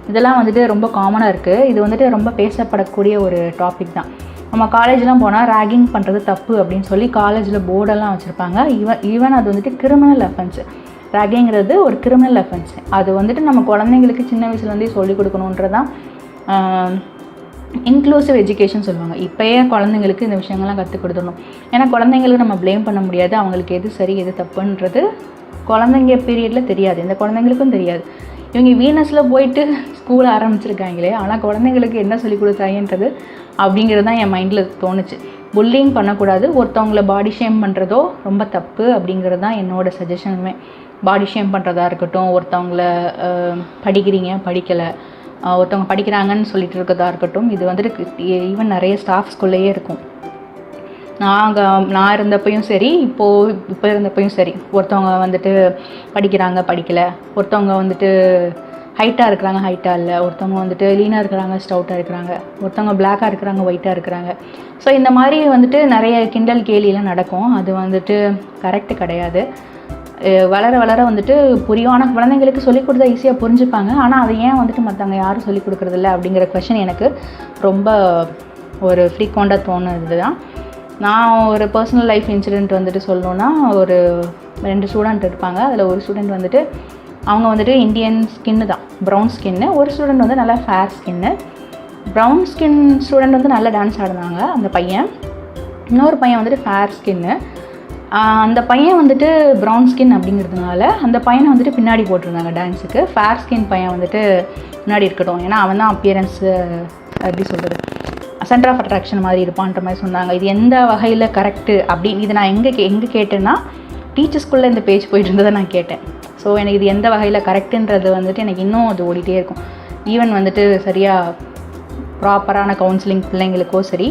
இதெல்லாம் வந்துட்டு ரொம்ப காமனாக இருக்குது. இது வந்துட்டு ரொம்ப பேசப்படக்கூடிய ஒரு டாபிக் தான். நம்ம காலேஜ்லாம் போனால் ரேகிங் பண்ணுறது தப்பு அப்படின்னு சொல்லி காலேஜில் போர்டெல்லாம் வச்சுருப்பாங்க. ஈவன் அது வந்துட்டு கிரிமினல் அஃபென்ஸு. ரேகிங்கிறது ஒரு கிரிமினல் அஃபென்ஸ். அது வந்துட்டு நம்ம குழந்தைங்களுக்கு சின்ன வயசுலேருந்தே சொல்லிக் கொடுக்கணுன்றதான் இன்க்ளூசிவ் எஜுகேஷன் சொல்லுவாங்க. இப்போயே குழந்தைங்களுக்கு இந்த விஷயங்கள்லாம் கற்றுக் கொடுத்துடணும். ஏன்னா குழந்தைங்களுக்கு நம்ம ப்ளேம் பண்ண முடியாது. அவங்களுக்கு எது சரி எது தப்புன்றது குழந்தைங்க பீரியடில் தெரியாது, இந்த குழந்தைங்களுக்கும் தெரியாது. இவங்க வீனஸில் போயிட்டு ஸ்கூல் ஆரம்பிச்சிருக்காங்களே, ஆனால் குழந்தைங்களுக்கு என்ன சொல்லிக் கொடுத்தாங்கன்றது அப்படிங்கிறது தான் என் மைண்டில் தோணுச்சு. புல்லிங் பண்ணக்கூடாது, ஒருத்தவங்கள பாடி ஷேம் பண்ணுறதோ ரொம்ப தப்பு அப்படிங்கிறது தான் என்னோடய சஜஷனுமே. பாடி ஷேம் பண்ணுறதா இருக்கட்டும், ஒருத்தவங்கள படிக்கலை, ஒருத்தவங்க படிக்கிறாங்கன்னு சொல்லிட்டு இருக்கிறதா இருக்கட்டும், இது வந்துட்டு ஈவன் நிறைய ஸ்டாஃப்ஸ்குள்ளேயே இருக்கும். நான் இருந்தப்பையும் சரி, இப்போ இருந்தப்பையும் சரி, ஒருத்தவங்க வந்துட்டு படிக்கலை, ஒருத்தவங்க வந்துட்டு ஹைட்டாக இருக்கிறாங்க, ஹைட்டாக இல்லை, ஒருத்தவங்க வந்துட்டு லீனாக இருக்கிறாங்க, ஸ்டவுட்டாக இருக்கிறாங்க, ஒருத்தவங்க பிளாக்காக இருக்கிறாங்க, ஒயிட்டாக இருக்கிறாங்க. ஸோ இந்த மாதிரி வந்துட்டு நிறைய கிண்டல் கேலியெல்லாம் நடக்கும். அது வந்துட்டு கரெக்டு கிடையாது. வளர வந்துட்டு புரியாத குழந்தைங்களுக்கு சொல்லிக் கொடுத்தா ஈஸியாக புரிஞ்சுப்பாங்க. ஆனால் அதை ஏன் வந்துட்டு மற்றவங்க யாரும் சொல்லிக் கொடுக்குறதில்ல அப்படிங்கிற கொஷின் எனக்கு ரொம்ப ஒரு ஃப்ரீக்வெண்ட்டாக தோணுது தான். நான் ஒரு பர்சனல் லைஃப் இன்சிடெண்ட் வந்துட்டு சொல்லணுன்னா, ஒரு 2 ஸ்டூடெண்ட் இருப்பாங்க. அதில் ஒரு ஸ்டூடெண்ட் வந்துட்டு அவங்க வந்துட்டு இந்தியன் ஸ்கின்னு தான், ப்ரௌன் ஸ்கின்னு. ஒரு ஸ்டூடெண்ட் வந்து நல்லா fair skin. Brown skin student வந்து நல்லா டான்ஸ் ஆடினாங்க அந்த பையன். இன்னொரு பையன் வந்துட்டு ஃபேர் ஸ்கின்னு. அந்த பையன் வந்துட்டு ப்ரௌன் ஸ்கின் அப்படிங்கிறதுனால அந்த பையனை வந்துட்டு பின்னாடி போட்டிருந்தாங்க டான்ஸுக்கு. ஃபேர் ஸ்கின் பையன் வந்துட்டு முன்னாடி இருக்கட்டும், ஏன்னா அவன் தான் அப்பியரன்ஸு எப்படி சொல்கிறது, சென்டர் ஆஃப் அட்ராக்ஷன் மாதிரி இருப்பான்ற மாதிரி சொன்னாங்க. இது எந்த வகையில் கரெக்டு அப்படின்னு இது நான் எங்கே கேட்டேன்னா, டீச்சர்ஸ்குள்ளே இந்த பேஜ் போயிட்டு இருந்ததை நான் கேட்டேன். ஸோ எனக்கு இது எந்த வகையில் கரெக்டுன்றது வந்துட்டு எனக்கு இன்னும் அது ஓடிட்டே இருக்கும். ஈவன் வந்துட்டு சரியாக ப்ராப்பரான கவுன்சிலிங் பிள்ளைங்களுக்கோ சரி,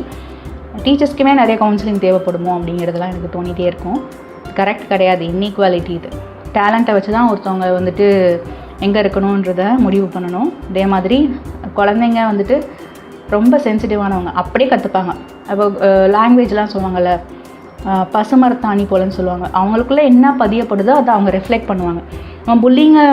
டீச்சர்ஸ்க்குமே நிறைய கவுன்சிலிங் தேவைப்படுமோ அப்படிங்கிறதுலாம் எனக்கு தோணிகிட்டே இருக்கும். கரெக்ட் கிடையாது, இன்இக்வாலிட்டி. இது டேலண்ட்டை வச்சு தான் ஒருத்தவங்க வந்துட்டு எங்கே இருக்கணுன்றதை முடிவு பண்ணணும். அதே மாதிரி குழந்தைங்க வந்துட்டு ரொம்ப சென்சிட்டிவானவங்க, அப்படியே கற்றுப்பாங்க. அப்போ லாங்குவேஜ்லாம் சொல்லுவாங்கள்ல, பசுமரத்தாணி போலன்னு சொல்லுவாங்க. அவங்களுக்குள்ளே என்ன பதியப்படுதோ அதை அவங்க ரிஃப்ளெக்ட் பண்ணுவாங்க. நம்ம புல்லிங்கை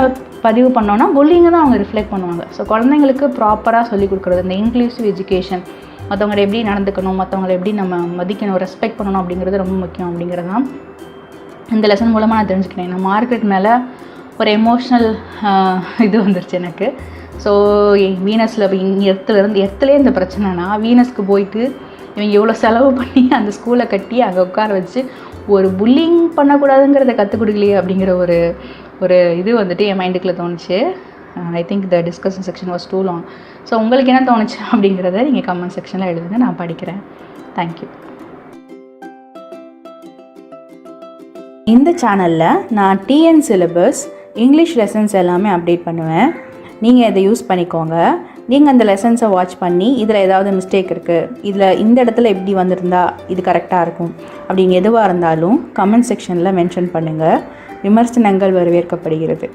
பதிவு பண்ணோன்னா புல்லிங்கை தான் அவங்க ரிஃப்ளெக்ட் பண்ணுவாங்க. ஸோ குழந்தைங்களுக்கு ப்ராப்பராக சொல்லிக் கொடுக்குறது, இந்த இன்க்ளூசிவ் எஜுகேஷன், மற்றவங்களை எப்படி நடந்துக்கணும், மற்றவங்களை எப்படி நம்ம மதிக்கணும், ரெஸ்பெக்ட் பண்ணணும் அப்படிங்கிறது ரொம்ப முக்கியம் அப்படிங்கிறது தான் இந்த லெசன் மூலமாக நான் தெரிஞ்சுக்கிட்டேன். நான் மார்க்கெட் மேலே ஒரு எமோஷ்னல் இது வந்துருச்சு எனக்கு. ஸோ வீனஸில் இங்கே எர்த்துலேயே இந்த பிரச்சனைனா, வீனஸ்க்கு போயிட்டு இவங்க எவ்வளோ செலவு பண்ணி அந்த ஸ்கூலை கட்டி அங்கே உட்கார வச்சு ஒரு புல்லிங் பண்ணக்கூடாதுங்கிறத கற்றுக் கொடுக்கலையே அப்படிங்கிற ஒரு இது வந்துட்டு என் மைண்டுக்குள்ளே தோணுச்சு. ஐ think the discussion section was too long. So உங்களுக்கு என்ன தோணுச்சு அப்படிங்கிறத நீங்கள் கமெண்ட் செக்ஷனில் எழுதுங்க, நான் படிக்கிறேன். தேங்க்யூ. இந்த சேனலில் நான் டிஎன் சிலபஸ் இங்கிலீஷ் லெசன்ஸ் எல்லாமே அப்டேட் பண்ணுவேன். நீங்கள் இதை யூஸ் பண்ணிக்கோங்க. நீங்கள் அந்த லெசன்ஸை வாட்ச் பண்ணி இதில் ஏதாவது மிஸ்டேக் இருக்குது, இதில் இந்த இடத்துல எப்படி வந்திருந்தா இது கரெக்டாக இருக்கும் அப்படின்னு எதுவாக இருந்தாலும் கமெண்ட் செக்ஷனில் மென்ஷன் பண்ணுங்கள். விமர்சனங்கள் வரவேற்கப்படுகிறது.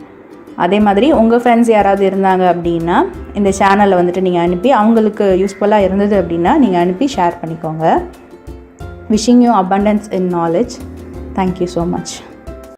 அதே மாதிரி உங்கள் ஃப்ரெண்ட்ஸ் யாராவது இருந்தாங்க அப்படின்னா இந்த சேனலில் வந்துட்டு நீங்கள் அனுப்பி, அவங்களுக்கு யூஸ்ஃபுல்லாக இருந்தது அப்படின்னா நீங்கள் அனுப்பி ஷேர் பண்ணிக்கோங்க. Wishing you abundance in knowledge. Thank you so much.